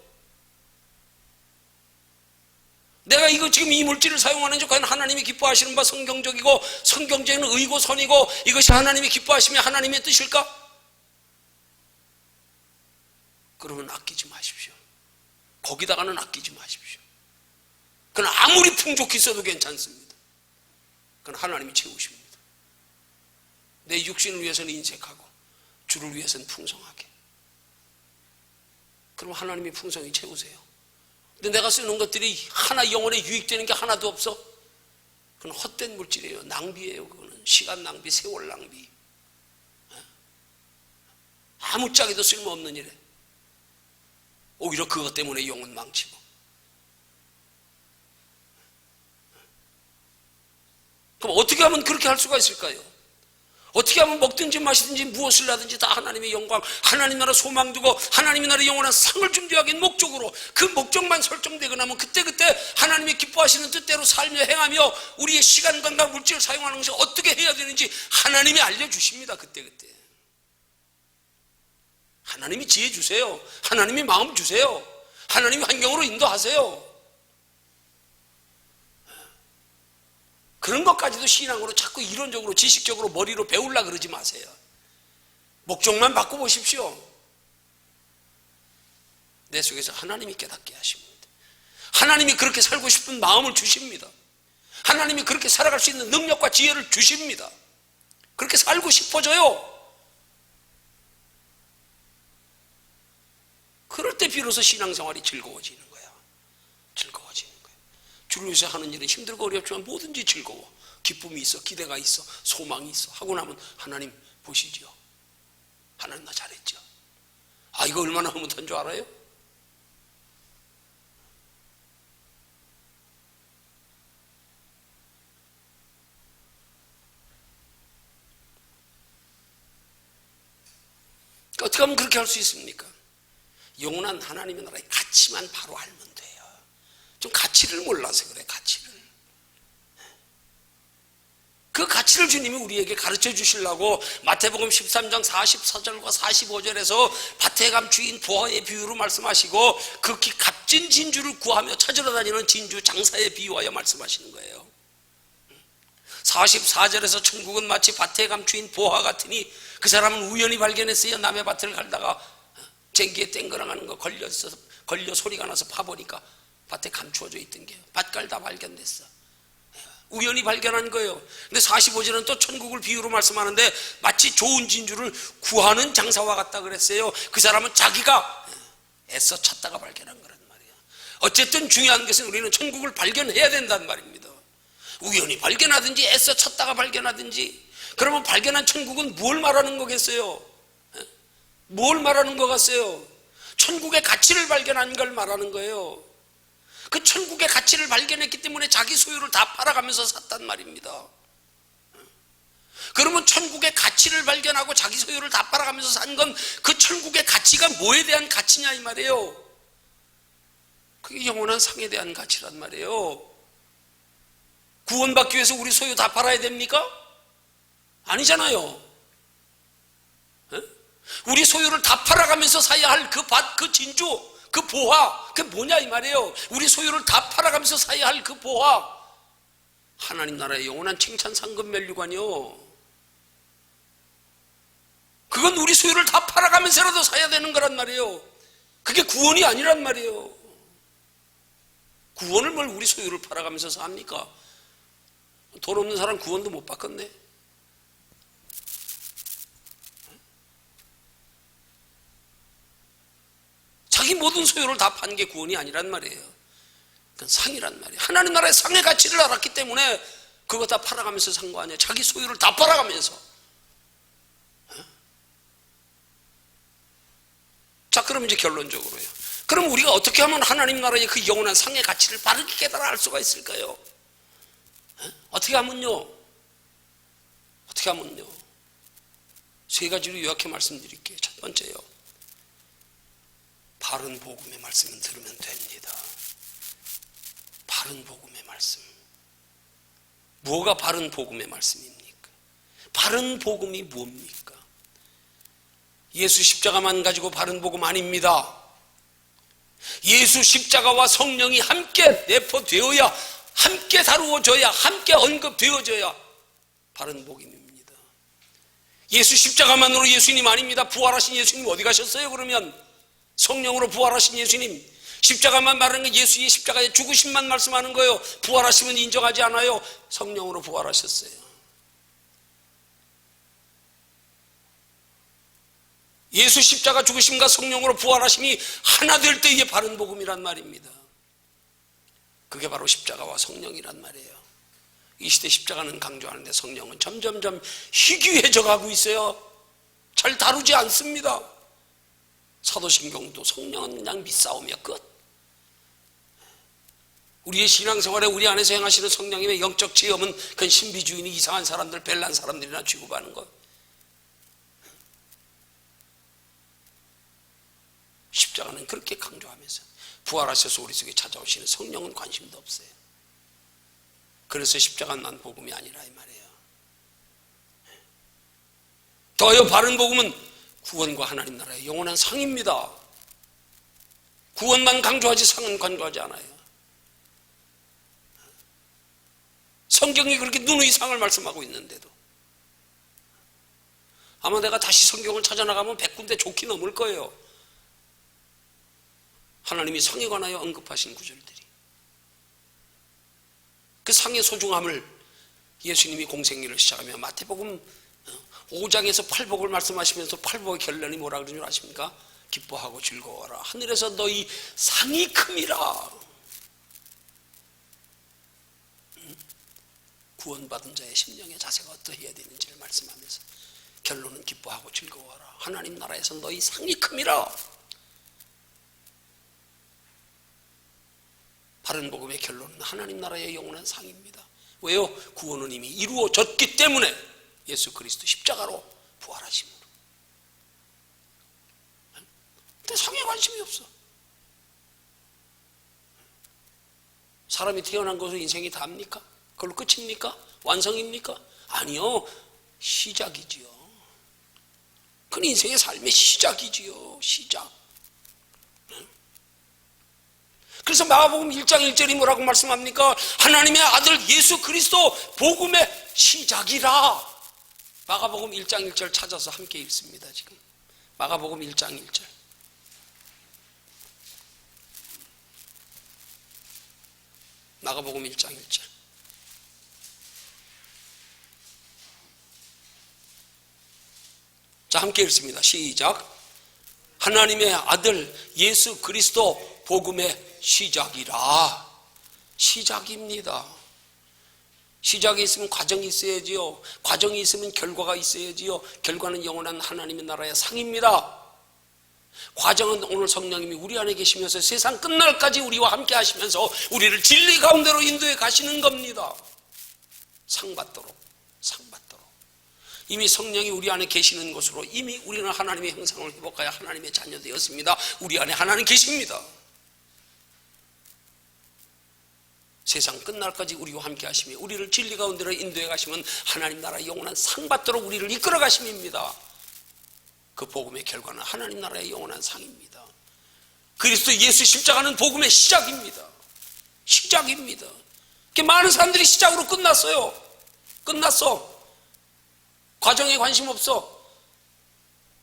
내가 이거 지금 이 물질을 사용하는 게 과연 하나님이 기뻐하시는 바 성경적이고 성경적인 의고 선이고 이것이 하나님이 기뻐하시며 하나님의 뜻일까? 그러면 아끼지 마십시오. 거기다가는 아끼지 마십시오. 그건 아무리 풍족히 써도 괜찮습니다. 그건 하나님이 채우십니다. 내 육신을 위해서는 인색하고 주를 위해서는 풍성하게. 그럼 하나님이 풍성히 채우세요. 근데 내가 쓰는 것들이 하나 영혼에 유익되는 게 하나도 없어? 그건 헛된 물질이에요. 낭비예요. 그거는 시간 낭비, 세월 낭비. 아무짝에도 쓸모없는 일에 오히려 그것 때문에 영혼 망치고. 그럼 어떻게 하면 그렇게 할 수가 있을까요? 어떻게 하면 먹든지 마시든지 무엇을 하든지 다 하나님의 영광, 하나님 나라 소망 두고 하나님의 나라 영원한 상을 준비하기 목적으로 그 목적만 설정되고 나면 그때그때 하나님이 기뻐하시는 뜻대로 살며 행하며 우리의 시간, 건강, 물질을 사용하는 것이 어떻게 해야 되는지 하나님이 알려주십니다. 그때그때 하나님이 지혜 주세요. 하나님이 마음 주세요. 하나님이 환경으로 인도하세요. 그런 것까지도 신앙으로 자꾸 이론적으로 지식적으로 머리로 배우려고 그러지 마세요. 목적만 바꿔보십시오. 내 속에서 하나님이 깨닫게 하십니다. 하나님이 그렇게 살고 싶은 마음을 주십니다. 하나님이 그렇게 살아갈 수 있는 능력과 지혜를 주십니다. 그렇게 살고 싶어져요. 그럴 때 비로소 신앙생활이 즐거워지는 거야. 즐거워지는 거야. 주를 위해서 하는 일은 힘들고 어렵지만 뭐든지 즐거워. 기쁨이 있어, 기대가 있어, 소망이 있어. 하고 나면 하나님 보시지요. 하나님 나 잘했죠. 아, 이거 얼마나 흐뭇한 줄 알아요? 어떻게 하면 그렇게 할 수 있습니까? 영원한 하나님의 나라의 가치만 바로 알면 돼요. 좀 가치를 몰라서 그래, 가치를. 그 가치를 주님이 우리에게 가르쳐 주시려고 마태복음 13장 44절과 45절에서 밭에 감 주인 부하의 비유로 말씀하시고 극히 값진 진주를 구하며 찾으러 다니는 진주 장사에 비유하여 말씀하시는 거예요. 44절에서 천국은 마치 밭에 감 주인 보화 같으니 그 사람은 우연히 발견했어요. 남의 밭을 갈다가 쟁기에 땡그랑하는 거 걸려 소리가 나서 파보니까 밭에 감추어져 있던 게 밭 갈다 발견됐어. 우연히 발견한 거예요. 근데 45절은 또 천국을 비유로 말씀하는데 마치 좋은 진주를 구하는 장사와 같다 그랬어요. 그 사람은 자기가 애써 찾다가 발견한 거란 말이에요. 어쨌든 중요한 것은 우리는 천국을 발견해야 된단 말입니다. 우연히 발견하든지 애써 찾다가 발견하든지. 그러면 발견한 천국은 뭘 말하는 거겠어요? 뭘 말하는 것 같아요? 천국의 가치를 발견한 걸 말하는 거예요. 그 천국의 가치를 발견했기 때문에 자기 소유를 다 팔아가면서 샀단 말입니다. 그러면 천국의 가치를 발견하고 자기 소유를 다 팔아가면서 산 건 그 천국의 가치가 뭐에 대한 가치냐 이 말이에요. 그게 영원한 상에 대한 가치란 말이에요. 구원받기 위해서 우리 소유 다 팔아야 됩니까? 아니잖아요. 우리 소유를 다 팔아가면서 사야 할 그 밭, 그 진주, 그 보화, 그게 뭐냐 이 말이에요. 우리 소유를 다 팔아가면서 사야 할 그 보화, 하나님 나라의 영원한 칭찬 상급 면류관이요. 그건 우리 소유를 다 팔아가면서라도 사야 되는 거란 말이에요. 그게 구원이 아니란 말이에요. 구원을 뭘 우리 소유를 팔아가면서 삽니까? 돈 없는 사람 구원도 못 받겠네. 자기 모든 소유를 다 판 게 구원이 아니란 말이에요. 그건 상이란 말이에요. 하나님 나라의 상의 가치를 알았기 때문에 그거 다 팔아가면서 산 거 아니에요. 자기 소유를 다 팔아가면서. 자, 그럼 이제 결론적으로요. 그럼 우리가 어떻게 하면 하나님 나라의 그 영원한 상의 가치를 바르게 깨달아 알 수가 있을까요? 어떻게 하면요? 어떻게 하면요? 세 가지로 요약해 말씀드릴게요. 첫 번째요. 바른 복음의 말씀을 들으면 됩니다. 바른 복음의 말씀. 뭐가 바른 복음의 말씀입니까? 바른 복음이 뭡니까? 예수 십자가만 가지고 바른 복음 아닙니다. 예수 십자가와 성령이 함께 내포되어야, 함께 다루어져야, 함께 언급되어져야 바른 복음입니다. 예수 십자가만으로 예수님 아닙니다. 부활하신 예수님 어디 가셨어요? 그러면 성령으로 부활하신 예수님, 십자가만 말하는 게 예수의 십자가의 죽으심만 말씀하는 거예요. 부활하시면 인정하지 않아요. 성령으로 부활하셨어요. 예수 십자가 죽으심과 성령으로 부활하심이 하나 될 때 이게 바른 복음이란 말입니다. 그게 바로 십자가와 성령이란 말이에요. 이 시대 십자가는 강조하는데 성령은 점점점 희귀해져 가고 있어요. 잘 다루지 않습니다. 사도신경도 성령은 그냥 믿사오며 끝. 우리의 신앙생활에 우리 안에서 행하시는 성령님의 영적 체험은 그건 신비주의니 이상한 사람들, 벨란 사람들이나 취급하는 것. 십자가는 그렇게 강조하면서 부활하셔서 우리 속에 찾아오시는 성령은 관심도 없어요. 그래서 십자가는 난 복음이 아니라 이 말이에요. 더하여 바른 복음은 구원과 하나님 나라의 영원한 상입니다. 구원만 강조하지 상은 강조하지 않아요. 성경이 그렇게 누누이 상을 말씀하고 있는데도. 아마 내가 다시 성경을 찾아나가면 100군데 좋게 넘을 거예요. 하나님이 상에 관하여 언급하신 구절들이. 그 상의 소중함을 예수님이 공생애를 시작하며 마태복음 5장에서 팔복을 말씀하시면서 팔복의 결론이 뭐라 그러는 줄 아십니까? 기뻐하고 즐거워라. 하늘에서 너희 상이 큼이라. 구원받은 자의 심령의 자세가 어떠해야 되는지를 말씀하면서 결론은 기뻐하고 즐거워라. 하나님 나라에서 너희 상이 큼이라. 바른 복음의 결론은 하나님 나라의 영원한 상입니다. 왜요? 구원은 이미 이루어졌기 때문에 예수 그리스도 십자가로 부활하심으로. 근데 상에 관심이 없어. 사람이 태어난 것으로 인생이 답니까? 그걸로 끝입니까? 완성입니까? 아니요. 시작이지요. 그건 인생의 삶의 시작이지요. 시작. 그래서 마가복음 1장 1절이 뭐라고 말씀합니까? 하나님의 아들 예수 그리스도 복음의 시작이라. 마가복음 1장 1절 찾아서 함께 읽습니다. 지금 마가복음 1장 1절. 마가복음 1장 1절. 자, 함께 읽습니다. 시작. 하나님의 아들 예수 그리스도 복음의 시작이라. 시작입니다. 시작이 있으면 과정이 있어야지요. 과정이 있으면 결과가 있어야지요. 결과는 영원한 하나님의 나라의 상입니다. 과정은 오늘 성령님이 우리 안에 계시면서 세상 끝날까지 우리와 함께 하시면서 우리를 진리 가운데로 인도해 가시는 겁니다. 상 받도록, 상 받도록. 이미 성령이 우리 안에 계시는 것으로 이미 우리는 하나님의 형상을 회복하여 하나님의 자녀 되었습니다. 우리 안에 하나님 계십니다. 세상 끝날까지 우리와 함께 하시며 우리를 진리 가운데로 인도해 가시면 하나님 나라의 영원한 상 받도록 우리를 이끌어 가심입니다. 그 복음의 결과는 하나님 나라의 영원한 상입니다. 그리스도 예수 십자가는 복음의 시작입니다. 시작입니다. 많은 사람들이 시작으로 끝났어요. 끝났어. 과정에 관심 없어.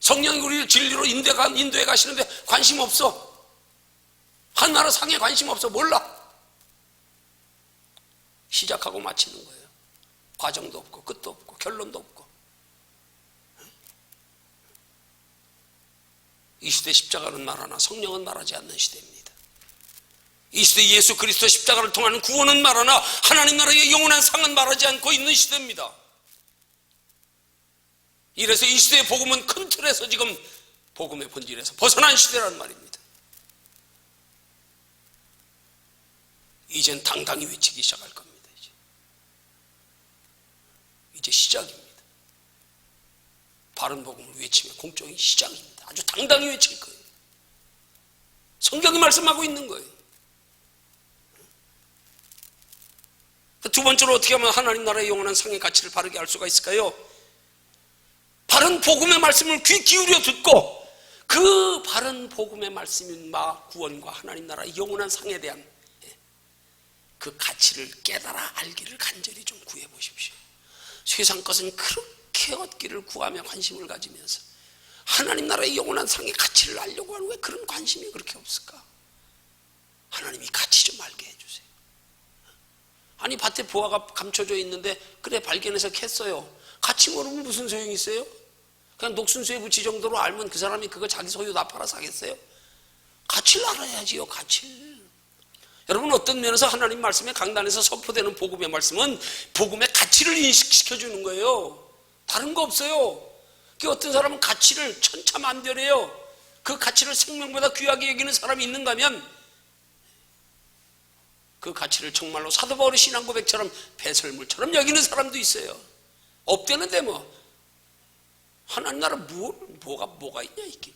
성령이 우리를 진리로 인도해 가시는데 관심 없어. 한 나라 상에 관심 없어. 몰라. 시작하고 마치는 거예요. 과정도 없고 끝도 없고 결론도 없고. 이 시대 십자가는 말하나 성령은 말하지 않는 시대입니다. 이 시대 예수 그리스도 십자가를 통하는 구원은 말하나 하나님 나라의 영원한 상은 말하지 않고 있는 시대입니다. 이래서 이 시대의 복음은 큰 틀에서 지금 복음의 본질에서 벗어난 시대란 말입니다. 이젠 당당히 외치기 시작할 겁니다. 이제 시작입니다. 바른 복음을 외치면 공적인 시작입니다. 아주 당당히 외칠 거예요. 성경이 말씀하고 있는 거예요. 두 번째로 어떻게 하면 하나님 나라의 영원한 상의 가치를 바르게 알 수가 있을까요? 바른 복음의 말씀을 귀 기울여 듣고 그 바른 복음의 말씀인 구원과 하나님 나라의 영원한 상에 대한 그 가치를 깨달아 알기를 간절히 좀 구해 보십시오. 세상 것은 그렇게 얻기를 구하며 관심을 가지면서 하나님 나라의 영원한 상의 가치를 알려고 하는 왜 그런 관심이 그렇게 없을까? 하나님이 가치 좀 알게 해주세요. 아니 밭에 부화가 감춰져 있는데 그래 발견해서 캤어요. 가치 모르면 무슨 소용이 있어요? 그냥 녹순수에 붙이 정도로 알면 그 사람이 그거 자기 소유 다 팔아 사겠어요? 가치를 알아야지요. 가치를. 여러분 어떤 면에서 하나님 말씀에 강단에서 선포되는 복음의 말씀은 복음의 가치를 인식시켜주는 거예요. 다른 거 없어요. 그 어떤 사람은 가치를 천차만별해요. 그 가치를 생명보다 귀하게 여기는 사람이 있는가 하면 그 가치를 정말로 사도 바울의 신앙 고백처럼 배설물처럼 여기는 사람도 있어요. 없대는데 뭐 하나님 나라 뭐가 있냐 이게.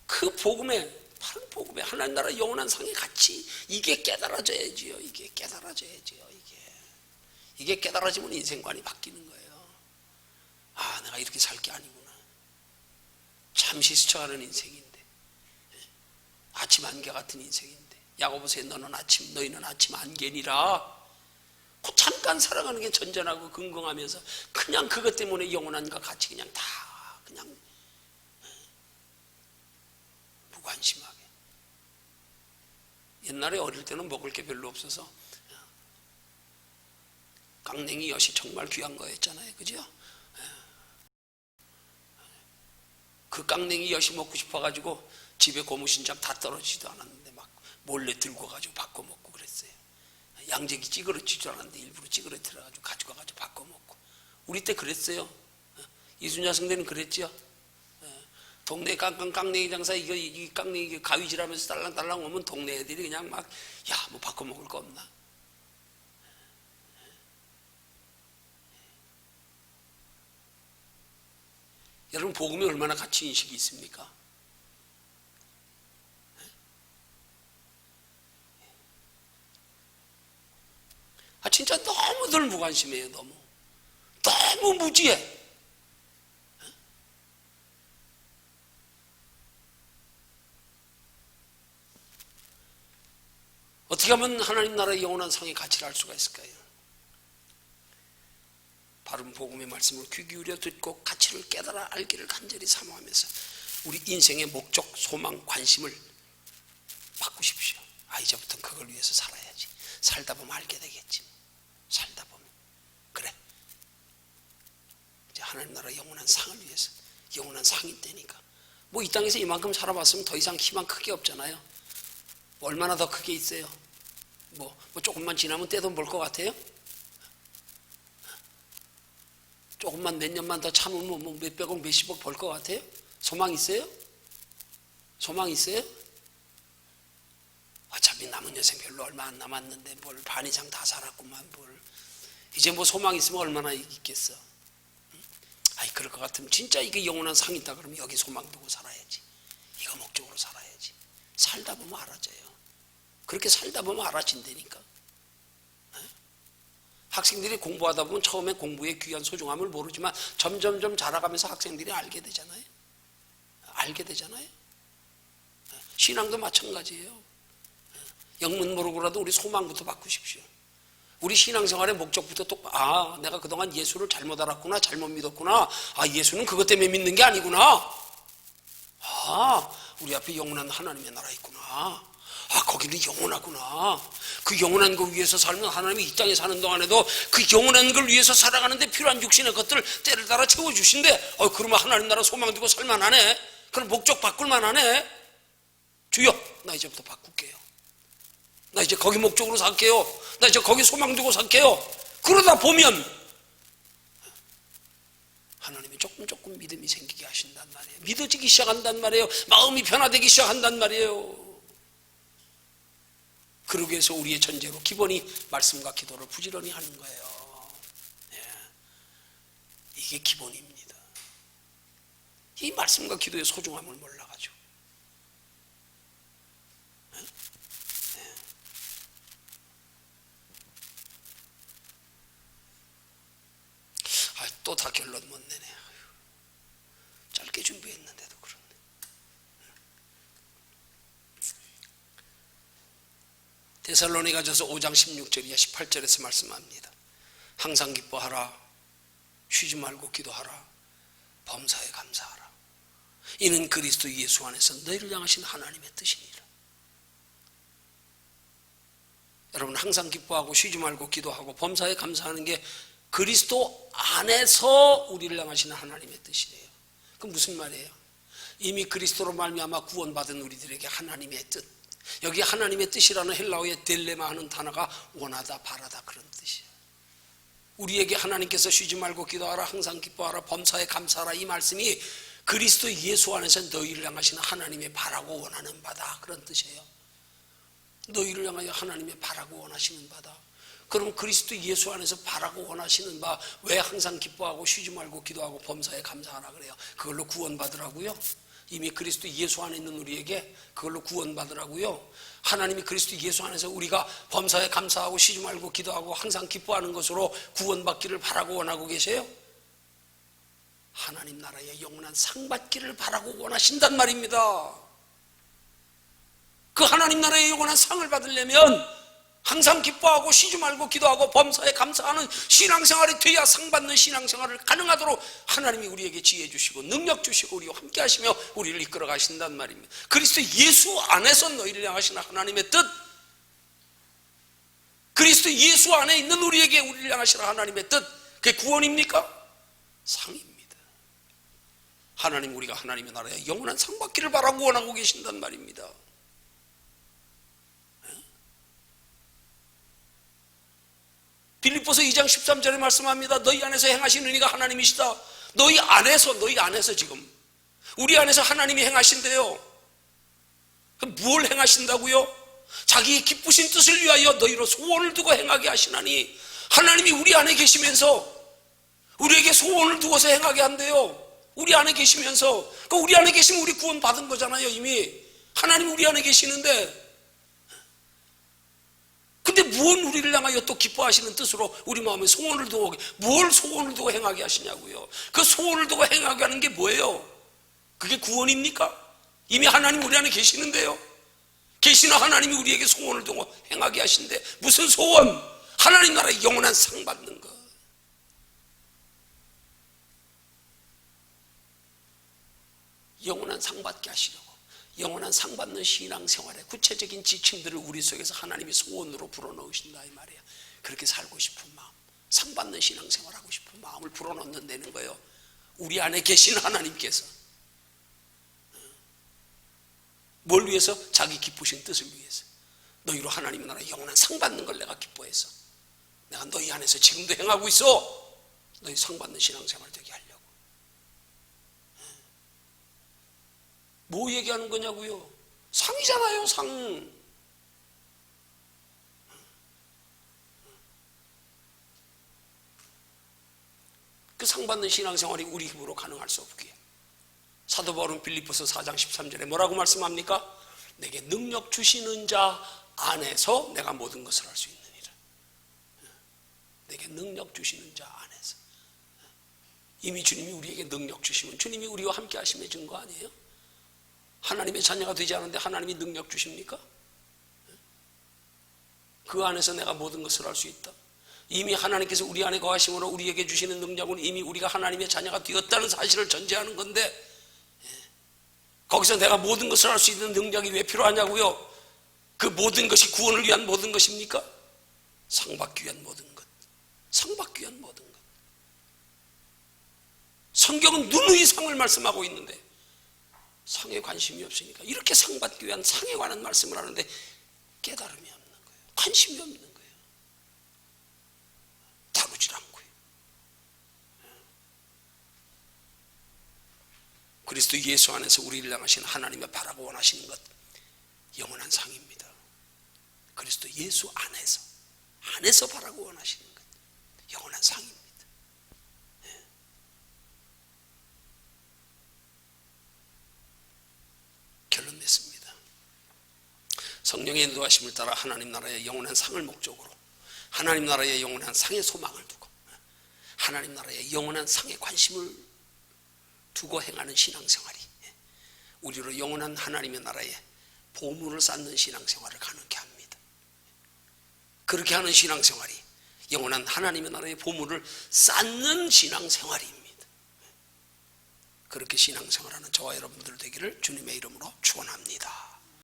그 복음에 바른 복음에 하나님 나라 영원한 상의 가치 이게 깨달아져야지요. 이게 깨달아져야지요. 이게 깨달아지면 인생관이 바뀌는 거예요. 아, 내가 이렇게 살 게 아니구나. 잠시 스쳐가는 인생인데, 아침 안개 같은 인생인데, 야고보서에 너희는 아침 안개니라. 그 잠깐 살아가는 게 전전하고 긍긍하면서 그냥 그것 때문에 영원한과 같이 그냥 다 그냥 무관심하게. 옛날에 어릴 때는 먹을 게 별로 없어서 깡냉이 엿이 정말 귀한 거였잖아요, 그죠? 그 깡냉이 엿이 먹고 싶어가지고 집에 고무신장 다 떨어지지도 않았는데 막 몰래 들고 가지고 바꿔 먹고 그랬어요. 양재기 찌그러지지도 않았는데 일부러 찌그러뜨려가지고 가지고 가지고 바꿔 먹고. 우리 때 그랬어요. 이순자 성대는 그랬죠. 동네 깡냉이 장사 이 깡냉이 가위질하면서 딸랑딸랑 오면 동네 애들이 그냥 막 야, 뭐 바꿔 먹을 거 없나? 여러분 복음이 얼마나 가치 인식이 있습니까? 진짜 너무들 무관심해요. 너무 무지해. 어떻게 하면 하나님 나라의 영원한 상의 가치를 알 수가 있을까요? 바른 복음의 말씀을 귀 기울여 듣고 가치를 깨달아 알기를 간절히 사모하면서 우리 인생의 목적, 소망, 관심을 바꾸십시오. 이제부터는 그걸 위해서 살아야지. 살다 보면 알게 되겠지. 살다 보면 그래, 이제 하나님 나라 영원한 상을 위해서, 영원한 상이 되니까 뭐 이 땅에서 이만큼 살아봤으면 더 이상 희망 크게 없잖아요. 얼마나 더 크게 있어요? 뭐 조금만 지나면 떼돈 벌 것 같아요? 조금만 몇 년만 더 참으면 뭐 몇백억 몇십억 벌 것 같아요? 소망 있어요? 소망 있어요? 어차피 남은 여생 별로 얼마 안 남았는데 뭘 반 이상 다 살았구만 뭘. 이제 뭐 소망 있으면 얼마나 있겠어. 그럴 것 같으면 진짜 이게 영원한 상이 있다 그러면 여기 소망 두고 살아야지. 이거 목적으로 살아야지. 살다 보면 알아져요. 그렇게 살다 보면 알아진다니까. 학생들이 공부하다 보면 처음에 공부의 귀한 소중함을 모르지만 점점점 자라가면서 학생들이 알게 되잖아요. 알게 되잖아요. 신앙도 마찬가지예요. 영문 모르고라도 우리 소망부터 바꾸십시오. 우리 신앙생활의 목적부터 내가 그동안 예수를 잘못 알았구나, 잘못 믿었구나. 예수는 그것 때문에 믿는 게 아니구나. 우리 앞에 영원한 하나님의 나라 있구나. 거기는 영원하구나. 그 영원한 걸 위해서 살면 하나님이 이 땅에 사는 동안에도 그 영원한 걸 위해서 살아가는데 필요한 육신의 것들 때를 따라 채워주신대. 그러면 하나님 나라 소망 두고 살만하네. 그럼 목적 바꿀만하네. 주여, 나 이제부터 바꿀게요. 나 이제 거기 목적으로 살게요. 나 이제 거기 소망 두고 살게요. 그러다 보면 하나님이 조금 믿음이 생기게 하신단 말이에요. 믿어지기 시작한단 말이에요. 마음이 변화되기 시작한단 말이에요. 그러기 위해서 우리의 전제로 기본이 말씀과 기도를 부지런히 하는 거예요. 이게 기본입니다. 이 말씀과 기도의 소중함을 몰라가지고 또 다 결론 못 내네. 짧게 준비했는데도 그렇네. 데살로니가전서 5장 16절이야 18절에서 말씀합니다. 항상 기뻐하라, 쉬지 말고 기도하라, 범사에 감사하라. 이는 그리스도 예수 안에서 너희를 향하신 하나님의 뜻이니라. 여러분, 항상 기뻐하고 쉬지 말고 기도하고 범사에 감사하는 게 그리스도 안에서 우리를 향하시는 하나님의 뜻이래요. 그럼 무슨 말이에요? 이미 그리스도로 말미암아 구원받은 우리들에게 하나님의 뜻, 여기 하나님의 뜻이라는 헬라어의 델레마 하는 단어가 원하다, 바라다 그런 뜻이에요. 우리에게 하나님께서 쉬지 말고 기도하라, 항상 기뻐하라, 범사에 감사하라, 이 말씀이 그리스도 예수 안에서 너희를 향하시는 하나님의 바라고 원하는 바다 그런 뜻이에요. 너희를 향하여 하나님의 바라고 원하시는 바다. 그럼 그리스도 예수 안에서 바라고 원하시는 바, 왜 항상 기뻐하고 쉬지 말고 기도하고 범사에 감사하라 그래요? 그걸로 구원받으라고요? 이미 그리스도 예수 안에 있는 우리에게 그걸로 구원받으라고요? 하나님이 그리스도 예수 안에서 우리가 범사에 감사하고 쉬지 말고 기도하고 항상 기뻐하는 것으로 구원받기를 바라고 원하고 계세요? 하나님 나라의 영원한 상 받기를 바라고 원하신단 말입니다. 그 하나님 나라의 영원한 상을 받으려면 항상 기뻐하고 쉬지 말고 기도하고 범사에 감사하는 신앙생활이 돼야 상 받는 신앙생활을 가능하도록 하나님이 우리에게 지혜 주시고 능력 주시고 우리와 함께 하시며 우리를 이끌어 가신단 말입니다. 그리스도 예수 안에서 너희를 향하시는 하나님의 뜻, 그리스도 예수 안에 있는 우리에게 우리를 향하시는 하나님의 뜻, 그게 구원입니까? 상입니다. 하나님, 우리가 하나님의 나라에 영원한 상 받기를 바라고 원하고 계신단 말입니다. 빌립보서 2장 13절에 말씀합니다. 너희 안에서 행하시는 이가 하나님이시다. 너희 안에서 지금 우리 안에서 하나님이 행하신대요. 뭘 행하신다고요? 자기의 기쁘신 뜻을 위하여 너희로 소원을 두고 행하게 하시나니, 하나님이 우리 안에 계시면서 우리에게 소원을 두고서 행하게 한대요. 우리 안에 계시면서. 그러니까 우리 안에 계시면 우리 구원 받은 거잖아요. 이미 하나님 우리 안에 계시는데, 근데 무언 우리를 향하여 또 기뻐하시는 뜻으로 우리 마음에 소원을 두고, 뭘 소원을 두고 행하게 하시냐고요. 그 소원을 두고 행하게 하는 게 뭐예요? 그게 구원입니까? 이미 하나님 우리 안에 계시는데요. 계시는 하나님이 우리에게 소원을 두고 행하게 하신대. 무슨 소원? 하나님 나라의 영원한 상 받는 것. 영원한 상 받게 하시려고 영원한 상 받는 신앙생활의 구체적인 지침들을 우리 속에서 하나님이 소원으로 불어넣으신다 이 말이에요. 그렇게 살고 싶은 마음, 상 받는 신앙생활하고 싶은 마음을 불어넣는다는 거예요. 우리 안에 계신 하나님께서 뭘 위해서? 자기 기쁘신 뜻을 위해서. 너희로 하나님의 나라에 영원한 상 받는 걸 내가 기뻐해서 내가 너희 안에서 지금도 행하고 있어. 너희 상 받는 신앙생활 되게 하려고. 뭐 얘기하는 거냐고요? 상이잖아요, 상. 그 상 받는 신앙생활이 우리 힘으로 가능할 수 없기에 사도 바울은 빌립보서 4장 13절에 뭐라고 말씀합니까? 내게 능력 주시는 자 안에서 내가 모든 것을 할 수 있느니라. 내게 능력 주시는 자 안에서. 이미 주님이 우리에게 능력 주시면 주님이 우리와 함께 하심의 증거 아니에요? 하나님의 자녀가 되지 않은데 하나님이 능력 주십니까? 그 안에서 내가 모든 것을 할 수 있다. 이미 하나님께서 우리 안에 거하심으로 우리에게 주시는 능력은 이미 우리가 하나님의 자녀가 되었다는 사실을 전제하는 건데, 거기서 내가 모든 것을 할 수 있는 능력이 왜 필요하냐고요? 그 모든 것이 구원을 위한 모든 것입니까? 상 받기 위한 모든 것. 상 받기 위한 모든 것. 성경은 누누이 상을 말씀하고 있는데 상에 관심이 없으니까 이렇게 상 받기 위한 상에 관한 말씀을 하는데 깨달음이 없는 거예요. 관심이 없는 거예요. 다루질 않고요. 그리스도 예수 안에서 우리를 향하신 하나님의 바라고 원하시는 것, 영원한 상입니다. 그리스도 예수 안에서 바라고 원하시는 것, 영원한 상입니다. 결론 냈습니다. 성령의 인도하심을 따라 하나님 나라의 영원한 상을 목적으로, 하나님 나라의 영원한 상의 소망을 두고, 하나님 나라의 영원한 상에 관심을 두고 행하는 신앙생활이 우리로 영원한 하나님의 나라에 보물을 쌓는 신앙생활을 가능케 합니다. 그렇게 하는 신앙생활이 영원한 하나님의 나라의 보물을 쌓는 신앙생활입니다. 그렇게 신앙생활하는 저와 여러분들 되기를 주님의 이름으로 축원합니다.